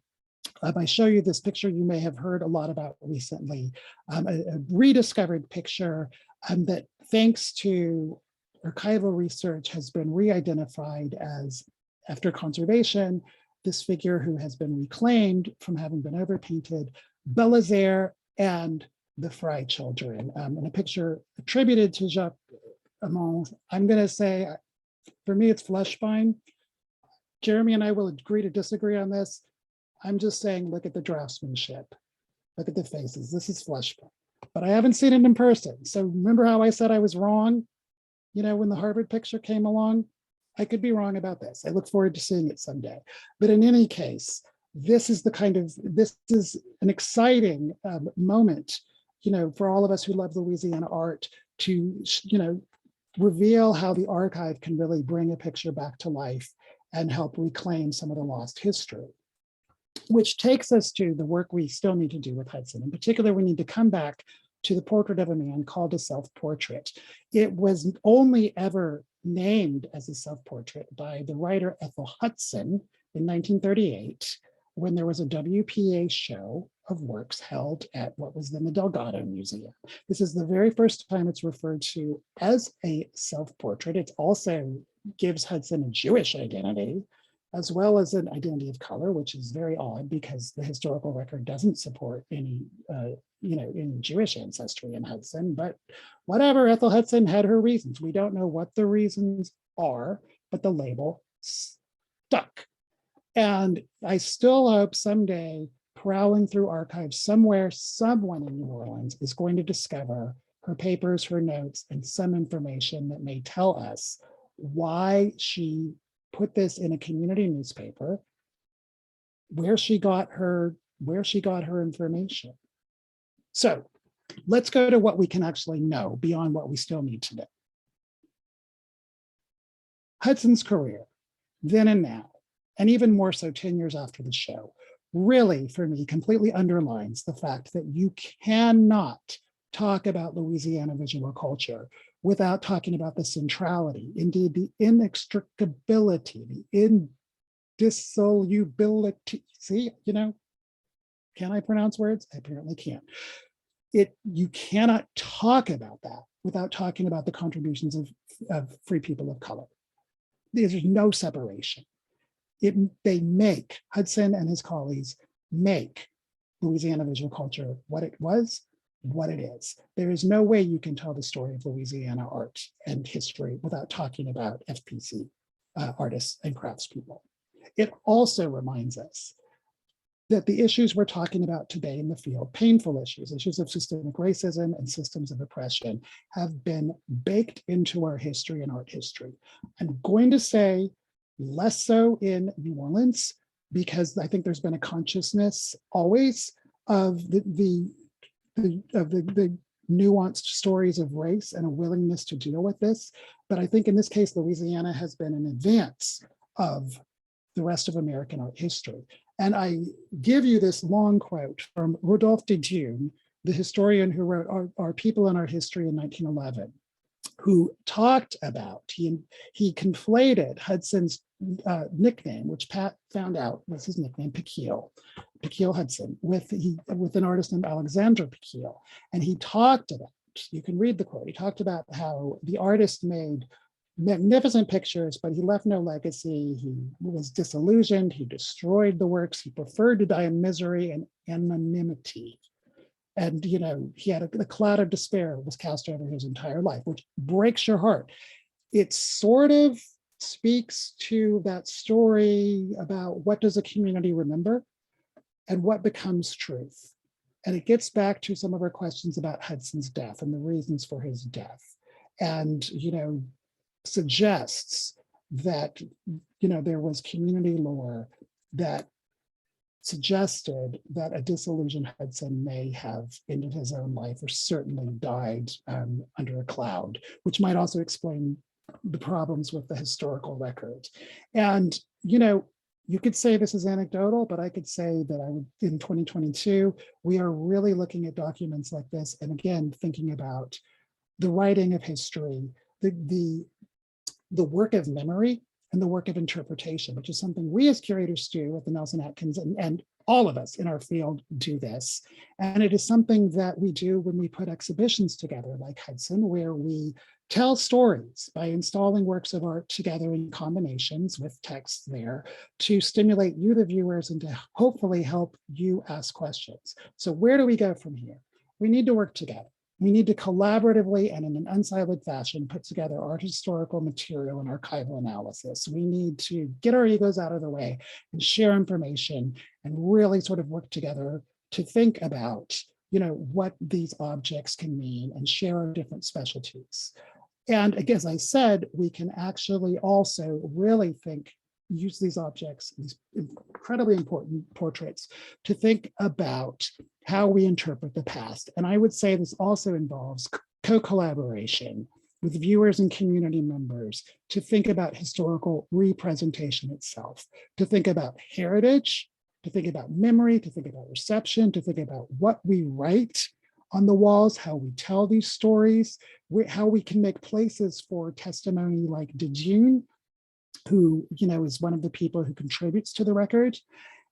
[SPEAKER 2] I show you this picture you may have heard a lot about recently, a rediscovered picture that, thanks to archival research, has been re-identified as, after conservation, this figure who has been reclaimed from having been overpainted, Belizaire and the Fry children, in a picture attributed to Jacques Amand. I'm going to say, for me, it's Fluschbein. Jeremy and I will agree to disagree on this. I'm just saying, look at the draftsmanship. Look at the faces. This is Fluschbein. But I haven't seen it in person. So remember how I said I was wrong, when the Harvard picture came along? I could be wrong about this. I look forward to seeing it someday. But in any case, this is an exciting moment, for all of us who love Louisiana art to, reveal how the archive can really bring a picture back to life and help reclaim some of the lost history. Which takes us to the work we still need to do with Hudson. In particular, we need to come back to the portrait of a man called a self-portrait. It was only ever named as a self-portrait by the writer Ethel Hudson in 1938, when there was a WPA show of works held at what was then the Delgado Museum. This is the very first time it's referred to as a self-portrait. It also gives Hudson a Jewish identity, as well as an identity of color, which is very odd because the historical record doesn't support any, any Jewish ancestry in Hudson. But whatever, Ethel Hudson had her reasons. We don't know what the reasons are, but the label stuck. And I still hope someday, prowling through archives somewhere, someone in New Orleans is going to discover her papers, her notes, and some information that may tell us why she put this in a community newspaper, where she got her information. So let's go to what we can actually know beyond what we still need to know. Hudson's career, then and now, and even more so 10 years after the show, really, for me, completely underlines the fact that you cannot talk about Louisiana visual culture without talking about the centrality, indeed the inextricability, the indissolubility. See, can I pronounce words? I apparently can't. You cannot talk about that without talking about the contributions of free people of color. There's no separation. Hudson and his colleagues make Louisiana visual culture what it was, what it is. There is no way you can tell the story of Louisiana art and history without talking about FPC artists and craftspeople. It also reminds us that the issues we're talking about today in the field, painful issues of systemic racism and systems of oppression, have been baked into our history and art history. I'm going to say less so in New Orleans, because I think there's been a consciousness always of the nuanced stories of race and a willingness to deal with this. But I think in this case, Louisiana has been in advance of the rest of American art history. And I give you this long quote from Rodolphe de Dieu, the historian who wrote Our People in Our History in 1911, who talked about, he conflated Hudson's nickname, which Pat found out was his nickname, Pekiel Hudson, with an artist named Alexander Pekiel. And he talked about, you can read the quote, he talked about how the artist made magnificent pictures, but he left no legacy. He was disillusioned. He destroyed the works. He preferred to die in misery and anonymity. And, he had a cloud of despair was cast over his entire life, which breaks your heart. It sort of speaks to that story about what does a community remember and what becomes truth. And it gets back to some of our questions about Hudson's death and the reasons for his death. And, suggests that there was community lore that suggested that a disillusioned Hudson may have ended his own life or certainly died under a cloud, which might also explain the problems with the historical record. And you could say this is anecdotal, but I could say that in 2022 we are really looking at documents like this, and again thinking about the writing of history, the work of memory and the work of interpretation, which is something we as curators do at the Nelson Atkins, and all of us in our field do this. And it is something that we do when we put exhibitions together like Hudson, where we tell stories by installing works of art together in combinations with text there to stimulate you, the viewers, and to hopefully help you ask questions. So where do we go from here? We need to work together. We need to collaboratively and in an unsiloed fashion put together art historical material and archival analysis. We need to get our egos out of the way and share information and really sort of work together to think about, what these objects can mean and share our different specialties. And again, as I said, we can actually also really use these objects, these incredibly important portraits, to think about how we interpret the past. And I would say this also involves co-collaboration with viewers and community members to think about historical representation itself, to think about heritage, to think about memory, to think about reception, to think about what we write on the walls, how we tell these stories, how we can make places for testimony like de Dieu, who is one of the people who contributes to the record.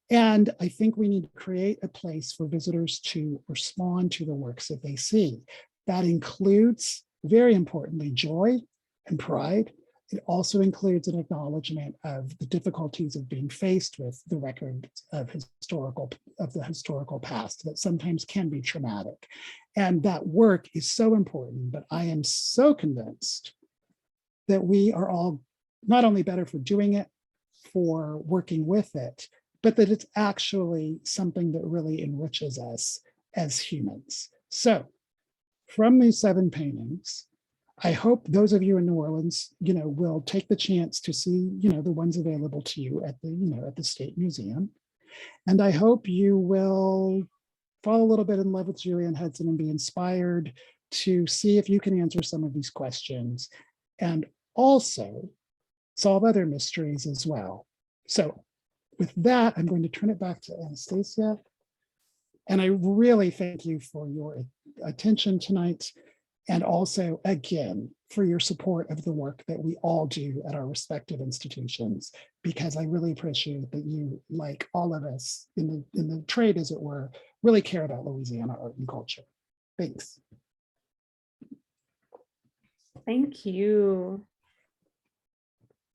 [SPEAKER 2] And I think we need to create a place for visitors to respond to the works that they see. That includes, very importantly, joy and pride. It also includes an acknowledgement of the difficulties of being faced with the record of the historical past that sometimes can be traumatic. And that work is so important, but I am so convinced that we are all not only better for doing it, for working with it, but that it's actually something that really enriches us as humans. So from these 7 paintings, I hope those of you in New Orleans, will take the chance to see, the ones available to you at the State Museum. And I hope you will fall a little bit in love with Julien Hudson and be inspired to see if you can answer some of these questions and also solve other mysteries as well. So with that, I'm going to turn it back to Anastasia. And I really thank you for your attention tonight. And also, again, for your support of the work that we all do at our respective institutions, because I really appreciate that you, like all of us in the trade, as it were, really care about Louisiana art and culture. Thanks.
[SPEAKER 1] Thank you.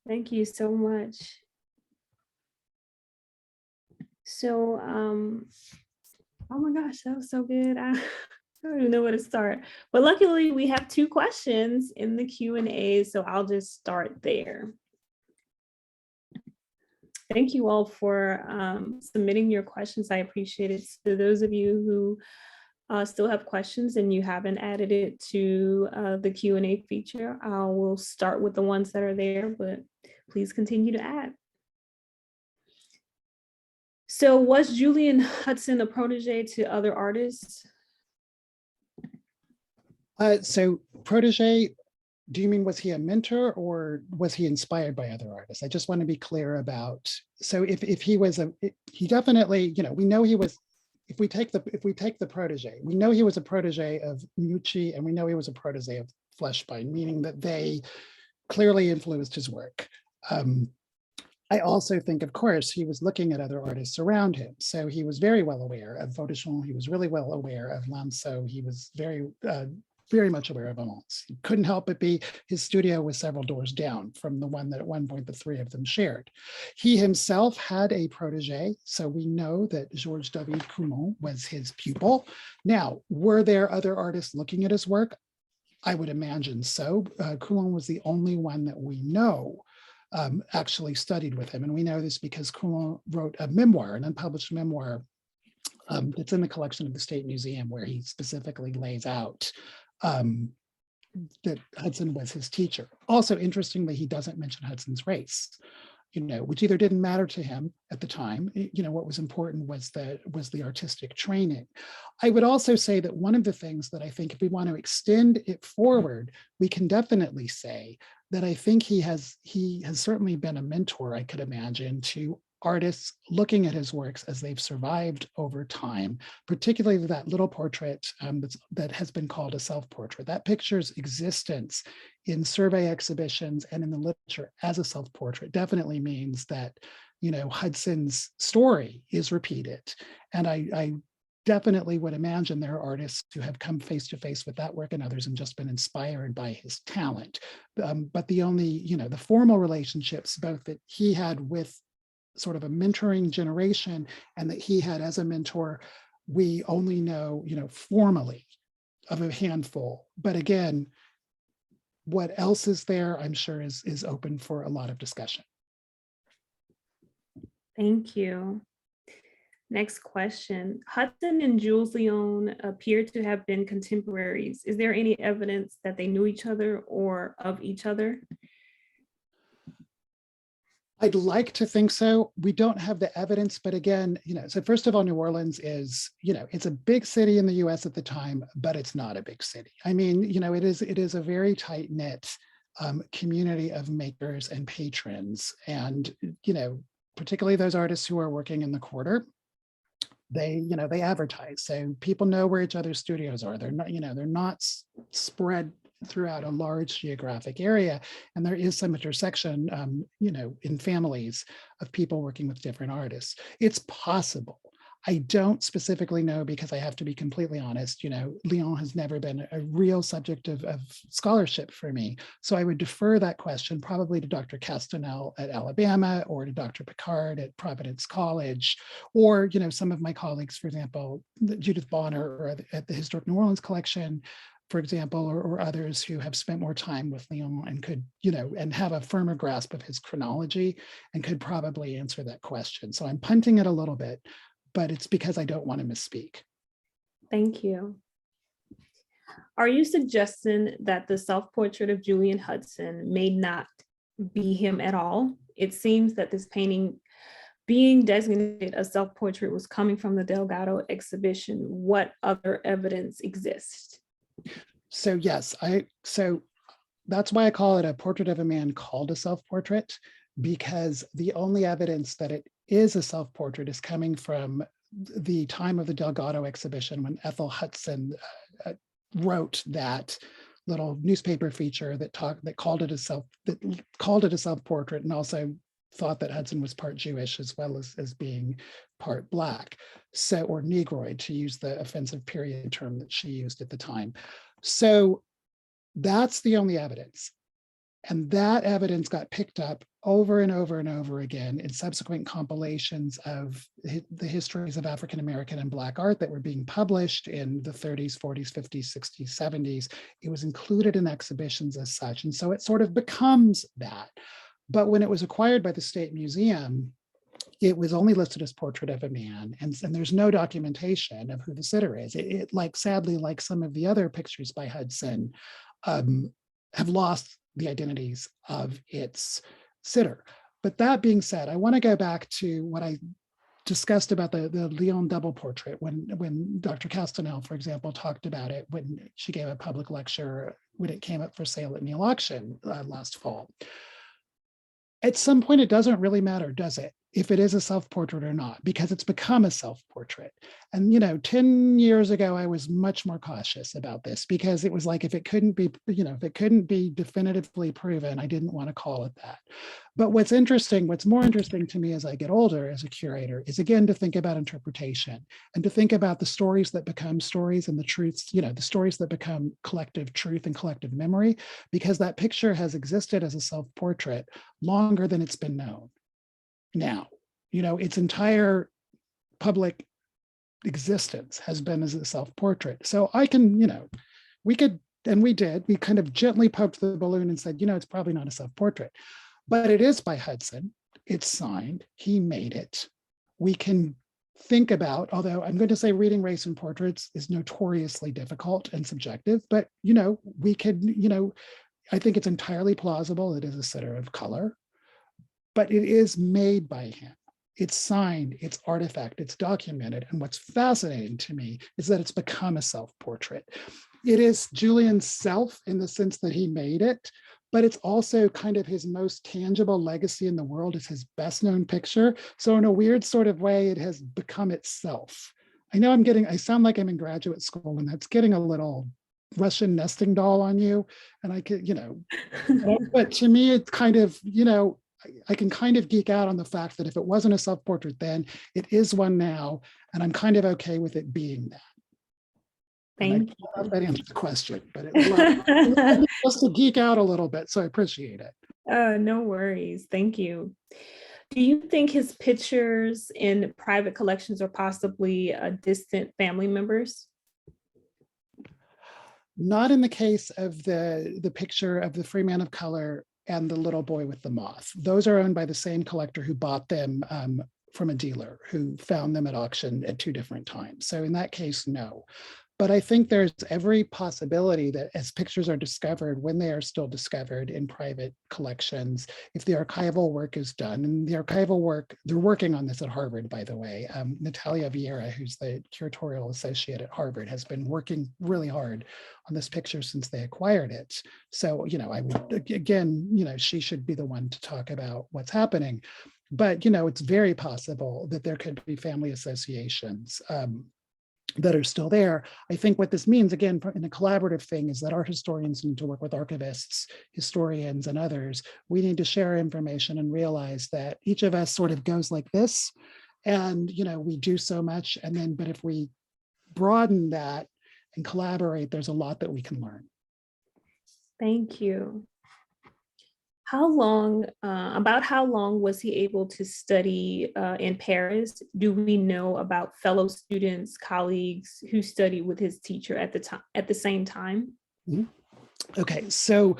[SPEAKER 1] Thank you so much. So, oh my gosh, that was so good. I don't even know where to start. But luckily, we have 2 questions in the Q&A, so I'll just start there. Thank you all for submitting your questions. I appreciate it. To those of you who still have questions and you haven't added it to the Q&A feature, I will start with the ones that are there, but please continue to add. So was Julien Hudson a protege to other artists?
[SPEAKER 2] So protege, do you mean was he a mentor or was he inspired by other artists? I just want to be clear about, so if he was he definitely, we know he was, if we take the protege, we know he was a protege of Mucci and we know he was a protege of Fluschbein, meaning that they clearly influenced his work. I also think, of course, he was looking at other artists around him. So he was very well aware of Vaudéchon. He was really well aware of Lanceau. He was very much aware of Valence. He couldn't help but be, his studio was several doors down from the one that at one point the 3 of them shared. He himself had a protege. So we know that Georges David Coulon was his pupil. Now, were there other artists looking at his work? I would imagine so. Coulon was the only one that we know actually studied with him. And we know this because Coulon wrote a memoir, an unpublished memoir that's in the collection of the State Museum, where he specifically lays out that Hudson was his teacher. Also, interestingly, he doesn't mention Hudson's race, which either didn't matter to him at the time. What was important was the artistic training. I would also say that one of the things that I think, if we want to extend it forward, we can definitely say that I think he has certainly been a mentor, I could imagine, to artists looking at his works as they've survived over time, particularly that little portrait that has been called a self-portrait. That picture's existence in survey exhibitions and in the literature as a self-portrait definitely means that, Hudson's story is repeated. And I definitely would imagine there are artists who have come face to face with that work and others and just been inspired by his talent. But the only, the formal relationships, both that he had with sort of a mentoring generation and that he had as a mentor, we only know, formally of a handful. But again, what else is there, I'm sure is open for a lot of discussion. Thank you.
[SPEAKER 1] Next question. Hudson and Jules Leon appear to have been contemporaries. Is there any evidence that they knew each other or of each other?
[SPEAKER 2] I'd like to think so. We don't have the evidence, but again, so first of all, New Orleans is, it's a big city in the US at the time, but it's not a big city. I mean, it is a very tight knit community of makers and patrons. And, particularly those artists who are working in the quarter, they advertise. So people know where each other's studios are. They're not spread throughout a large geographic area. And there is some intersection, in families of people working with different artists. It's possible. I don't specifically know because I have to be completely honest, Lyon has never been a real subject of scholarship for me. So I would defer that question probably to Dr. Castanel at Alabama or to Dr. Picard at Providence College, or, some of my colleagues, for example, Judith Bonner or at the Historic New Orleans Collection, for example, or others who have spent more time with Lyon and could, and have a firmer grasp of his chronology and could probably answer that question. So I'm punting it a little bit, but it's because I don't want to misspeak.
[SPEAKER 1] Thank you. Are you suggesting that the self-portrait of Julien Hudson may not be him at all? It seems that this painting being designated a self-portrait was coming from the Delgado exhibition. What other evidence exists?
[SPEAKER 2] So yes, so that's why I call it a portrait of a man called a self-portrait, because the only evidence that it is a self-portrait is coming from the time of the Delgado exhibition, when Ethel Hudson wrote that little newspaper feature that called it a self-portrait, and also thought that Hudson was part Jewish as well as being part Black, so, or Negroid, to use the offensive period term that she used at the time. So that's the only evidence. And that evidence got picked up over and over and over again in subsequent compilations of the histories of African American and Black art that were being published in the 30s, 40s, 50s, 60s, 70s. It was included in exhibitions as such. And so it sort of becomes that. But when it was acquired by the State Museum, it was only listed as portrait of a man, and there's no documentation of who the sitter is. It like, sadly, like some of the other pictures by Hudson, have lost the identities of its sitter. But that being said, I want to go back to what I discussed about the Lyon double portrait when Dr. Castanel, for example, talked about it when she gave a public lecture when it came up for sale at Neal Auction last fall. At some point, it doesn't really matter, does it, if it is a self-portrait or not, because it's become a self-portrait. And 10 years ago, I was much more cautious about this, because it was like, if it couldn't be, if it couldn't be definitively proven, I didn't want to call it that. But what's more interesting to me as I get older as a curator is, again, to think about interpretation and to think about the stories that become stories and the truths, the stories that become collective truth and collective memory, because that picture has existed as a self-portrait longer than it's been known. Now, its entire public existence has been as a self-portrait. So I can, we could, and we did, we kind of gently poked the balloon and said, it's probably not a self-portrait, but it is by Hudson. It's signed. He made it. We can think about, although I'm going to say reading race in portraits is notoriously difficult and subjective, but, we could, I think it's entirely plausible it is a sitter of color, but it is made by him. It's signed, it's artifact, it's documented. And what's fascinating to me is that it's become a self-portrait. It is Julien's self in the sense that he made it, but it's also kind of his most tangible legacy in the world. It's his best known picture. So in a weird sort of way, it has become itself. I know I sound like I'm in graduate school, and that's getting a little Russian nesting doll on you. And I could, but to me, it's kind of, I can kind of geek out on the fact that if it wasn't a self-portrait then, it is one now, and I'm kind of okay with it being that.
[SPEAKER 1] Thank you.
[SPEAKER 2] I don't know if that answers the question, but it was just to geek out a little bit, so I appreciate it.
[SPEAKER 1] No worries. Thank you. Do you think his pictures in private collections are possibly distant family members?
[SPEAKER 2] Not in the case of the picture of the free man of color and the little boy with the moth. Those are owned by the same collector who bought them from a dealer who found them at auction at 2 different times. So in that case, no. But I think there's every possibility that as pictures are discovered, when they are still discovered in private collections, if the archival work is done, and the archival work, they're working on this at Harvard, by the way. Natalia Vieira, who's the curatorial associate at Harvard, has been working really hard on this picture since they acquired it. So, I would, again, she should be the one to talk about what's happening. But, it's very possible that there could be family associations that are still there. I think what this means, again, in a collaborative thing, is that art historians need to work with archivists, historians, and others. We need to share information and realize that each of us sort of goes like this, and we do so much, and then, but if we broaden that and collaborate, there's a lot that we can learn.
[SPEAKER 1] Thank you. About how long was he able to study in Paris? Do we know about fellow students, colleagues who studied with his teacher at the same time?
[SPEAKER 2] Okay, so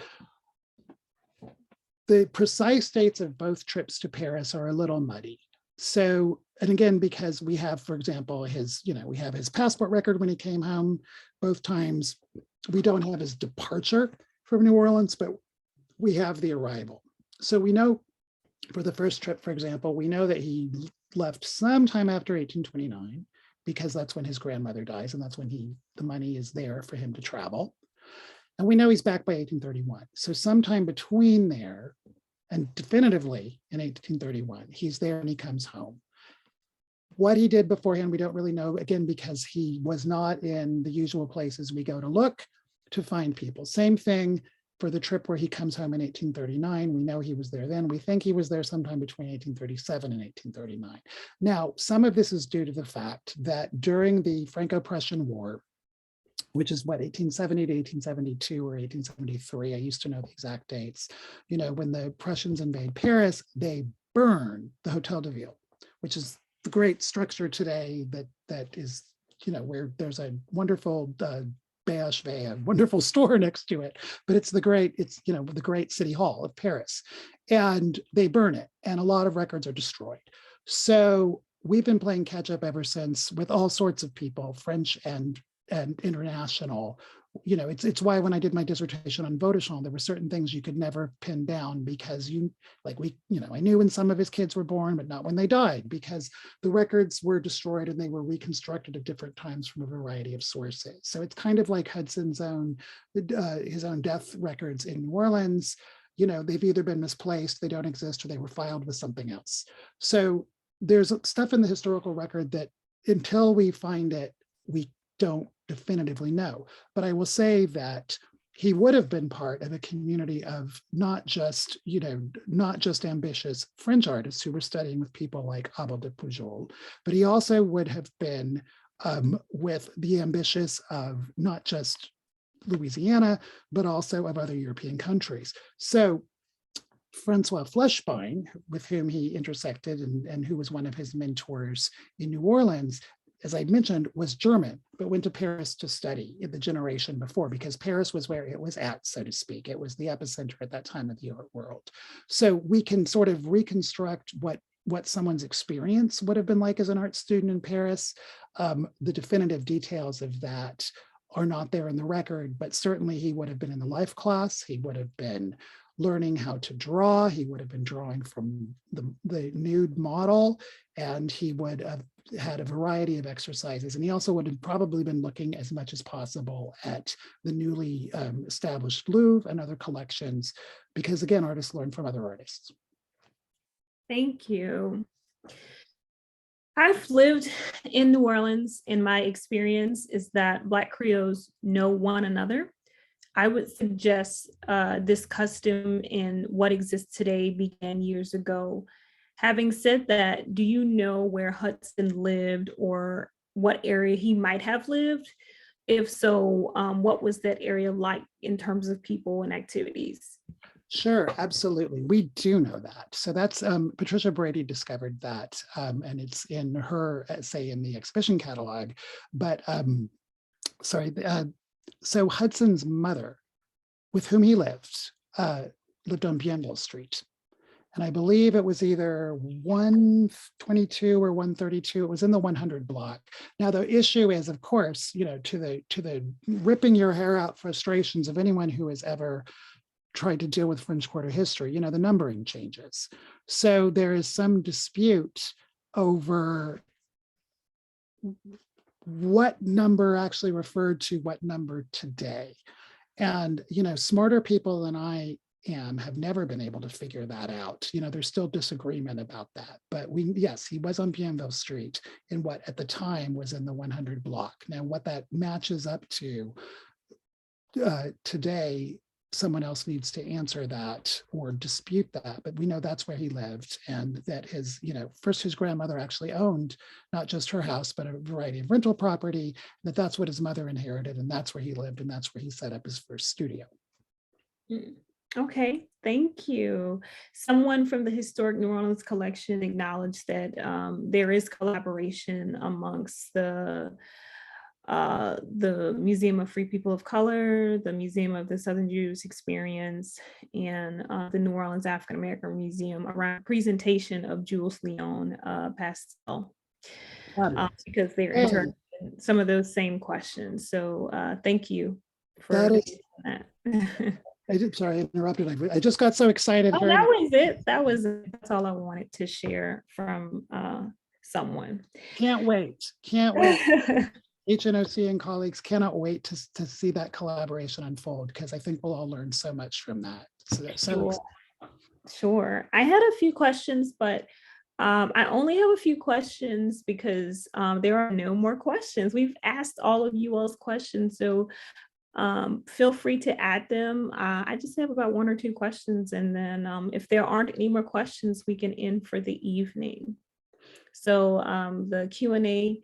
[SPEAKER 2] the precise dates of both trips to Paris are a little muddy. So and again, because we have, for example, his, we have his passport record when he came home both times. We don't have his departure from New Orleans, but we have the arrival. So we know for the first trip, for example, we know that he left sometime after 1829, because that's when his grandmother dies, and that's when the money is there for him to travel. And we know he's back by 1831. So sometime between there and definitively in 1831, he's there and he comes home. What he did beforehand, we don't really know, again, because he was not in the usual places we go to look to find people. Same thing for the trip where he comes home in 1839. We know he was there then. We think he was there sometime between 1837 and 1839. Now, some of this is due to the fact that during the Franco-Prussian War, which is what, 1870 to 1872 or 1873, I used to know the exact dates, when the Prussians invade Paris, they burn the Hotel de Ville, which is the great structure today that is, where there's a wonderful BHV, a wonderful store next to it, but it's the great city hall of Paris, and they burn it, and a lot of records are destroyed. So we've been playing catch up ever since with all sorts of people, French and international. It's why when I did my dissertation on Vaudéchamps, there were certain things you could never pin down, because I knew when some of his kids were born, but not when they died, because the records were destroyed and they were reconstructed at different times from a variety of sources. So it's kind of like Hudson's his own death records in New Orleans. They've either been misplaced, they don't exist, or they were filed with something else. So there's stuff in the historical record that until we find it, we don't definitively know. But I will say that he would have been part of a community of not just ambitious French artists who were studying with people like Abel de Pujol, but he also would have been with the ambitious of not just Louisiana, but also of other European countries. So Francois Fluschbein, with whom he intersected and who was one of his mentors in New Orleans, as I mentioned, was German, but went to Paris to study in the generation before, because Paris was where it was at, so to speak. It was the epicenter at that time of the art world. So we can sort of reconstruct what someone's experience would have been like as an art student in Paris. The definitive details of that are not there in the record, but certainly he would have been in the life class. He would have been learning how to draw. He would have been drawing from the nude model, and he would have had a variety of exercises. And he also would have probably been looking as much as possible at the newly established Louvre and other collections, because again, artists learn from other artists.
[SPEAKER 1] Thank you. I've lived in New Orleans, and my experience is that Black Creoles know one another. I would suggest this custom and what exists today began years ago. Having said that, do you know where Hudson lived or what area he might have lived? If so, what was that area like in terms of people and activities?
[SPEAKER 2] Sure, absolutely. We do know that. So that's Patricia Brady discovered that, and it's in her essay in the exhibition catalog. But so Hudson's mother, with whom he lived on Bienville Street. And I believe it was either 122 or 132. It was in the 100 block. Now, the issue is, of course, to the ripping your hair out frustrations of anyone who has ever tried to deal with French Quarter history, the numbering changes. So there is some dispute over what number actually referred to what number today. And, smarter people than I am have never been able to figure that out. There's still disagreement about that. But yes, he was on Bienville Street in what at the time was in the 100 block. Now, what that matches up to today, someone else needs to answer that or dispute that, but we know that's where he lived, and that his grandmother actually owned not just her house, but a variety of rental property, that's what his mother inherited, and that's where he lived, and that's where he set up his first studio.
[SPEAKER 1] Okay, thank you. Someone from the Historic New Orleans collection acknowledged that there is collaboration amongst the Museum of Free People of Color, the Museum of the Southern Jews Experience, and the New Orleans African American Museum around presentation of Jules Leon pastel.
[SPEAKER 2] Fabulous.
[SPEAKER 1] because they're
[SPEAKER 2] Hey,
[SPEAKER 1] interested in some of those same questions. So thank you for
[SPEAKER 2] that is,
[SPEAKER 1] that.
[SPEAKER 2] sorry, I interrupted. I just got so excited
[SPEAKER 1] Oh,
[SPEAKER 2] hearing.
[SPEAKER 1] that was it. That's all I wanted to share from someone.
[SPEAKER 2] Can't wait. Can't wait. HNOC and colleagues cannot wait to see that collaboration unfold, because I think we'll all learn so much from that. So
[SPEAKER 1] Sure. I had a few questions, but I only have a few questions because there are no more questions. We've asked all of you all's questions, so feel free to add them. I just have about one or two questions, and then if there aren't any more questions, we can end for the evening. So the Q&A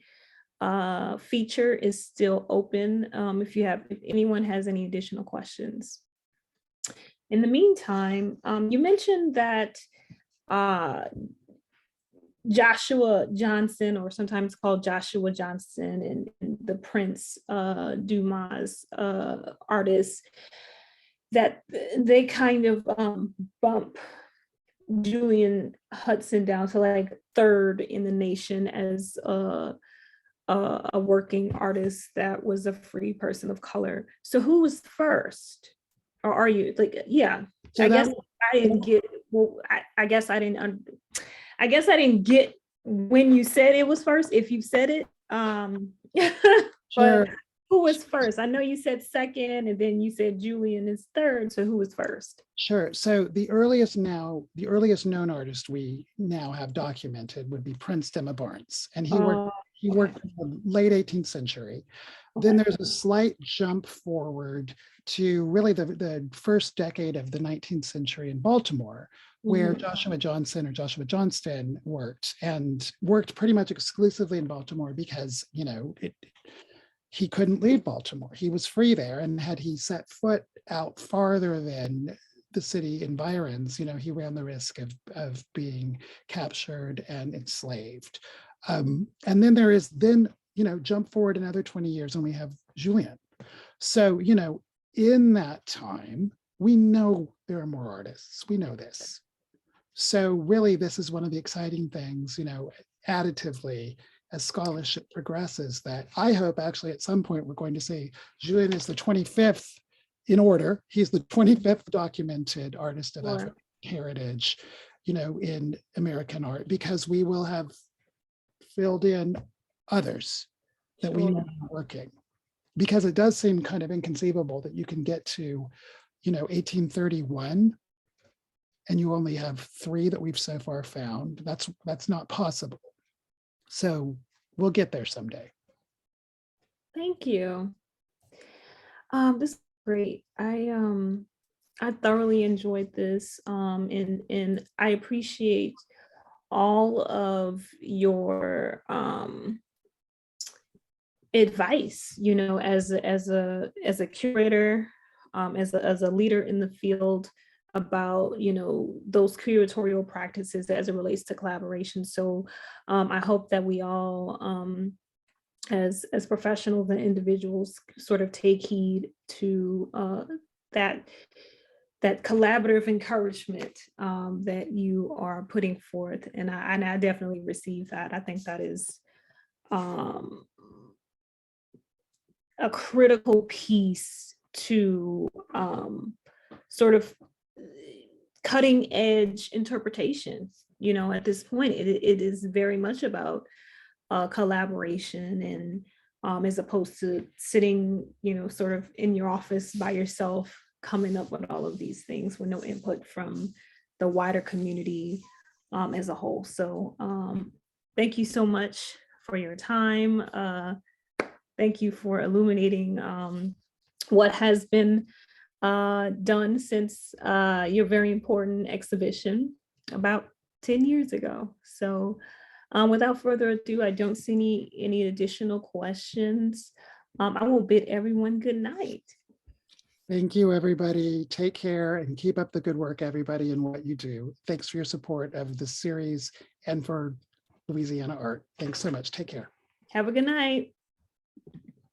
[SPEAKER 1] feature is still open if anyone has any additional questions. In the meantime, you mentioned that Joshua Johnson, or sometimes called Joshua Johnson, and the Prince Dumas artists, that they kind of bump Julien Hudson down to like third in the nation as a working artist that was a free person of color. So who was first? Or are you like, yeah,
[SPEAKER 2] So
[SPEAKER 1] I guess I didn't get, well, I guess I didn't get when you said it was first, if you said it.
[SPEAKER 2] sure.
[SPEAKER 1] But who was first? I know you said second, and then you said Julien is third. So who was first?
[SPEAKER 2] Sure. So the earliest known artist we now have documented would be Prince Barnes, and he worked in the late 18th century. Then there's a slight jump forward to really the first decade of the 19th century in Baltimore, where Joshua Johnson, or Joshua Johnston, worked pretty much exclusively in Baltimore because, he couldn't leave Baltimore. He was free there, and had he set foot out farther than the city environs, he ran the risk of being captured and enslaved. And then jump forward another 20 years and we have Julien. So, in that time, we know there are more artists. We know this. So really, this is one of the exciting things, additively, as scholarship progresses, that I hope actually at some point we're going to say Julien is the 25th in order. He's the 25th documented artist of African heritage, in American art, because we will have filled in others that we know are working. Because it does seem kind of inconceivable that you can get to, 1831 and you only have 3 that we've so far found. That's not possible. So we'll get there someday.
[SPEAKER 1] Thank you. This is great. I thoroughly enjoyed this, and I appreciate all of your advice, as a curator, as a leader in the field, about those curatorial practices as it relates to collaboration. So I hope that we all as professionals and individuals sort of take heed to that collaborative encouragement that you are putting forth, and I definitely receive that. I think that is a critical piece to sort of cutting edge interpretation. At this point, it is very much about collaboration, and as opposed to sitting, sort of in your office by yourself, coming up with all of these things with no input from the wider community as a whole. So thank you so much for your time. Thank you for illuminating what has been done since your very important exhibition about 10 years ago. So without further ado, I don't see any additional questions. I will bid everyone good night.
[SPEAKER 2] Thank you, everybody. Take care and keep up the good work, everybody, in what you do. Thanks for your support of this series and for Louisiana art. Thanks so much. Take care.
[SPEAKER 1] Have a good night.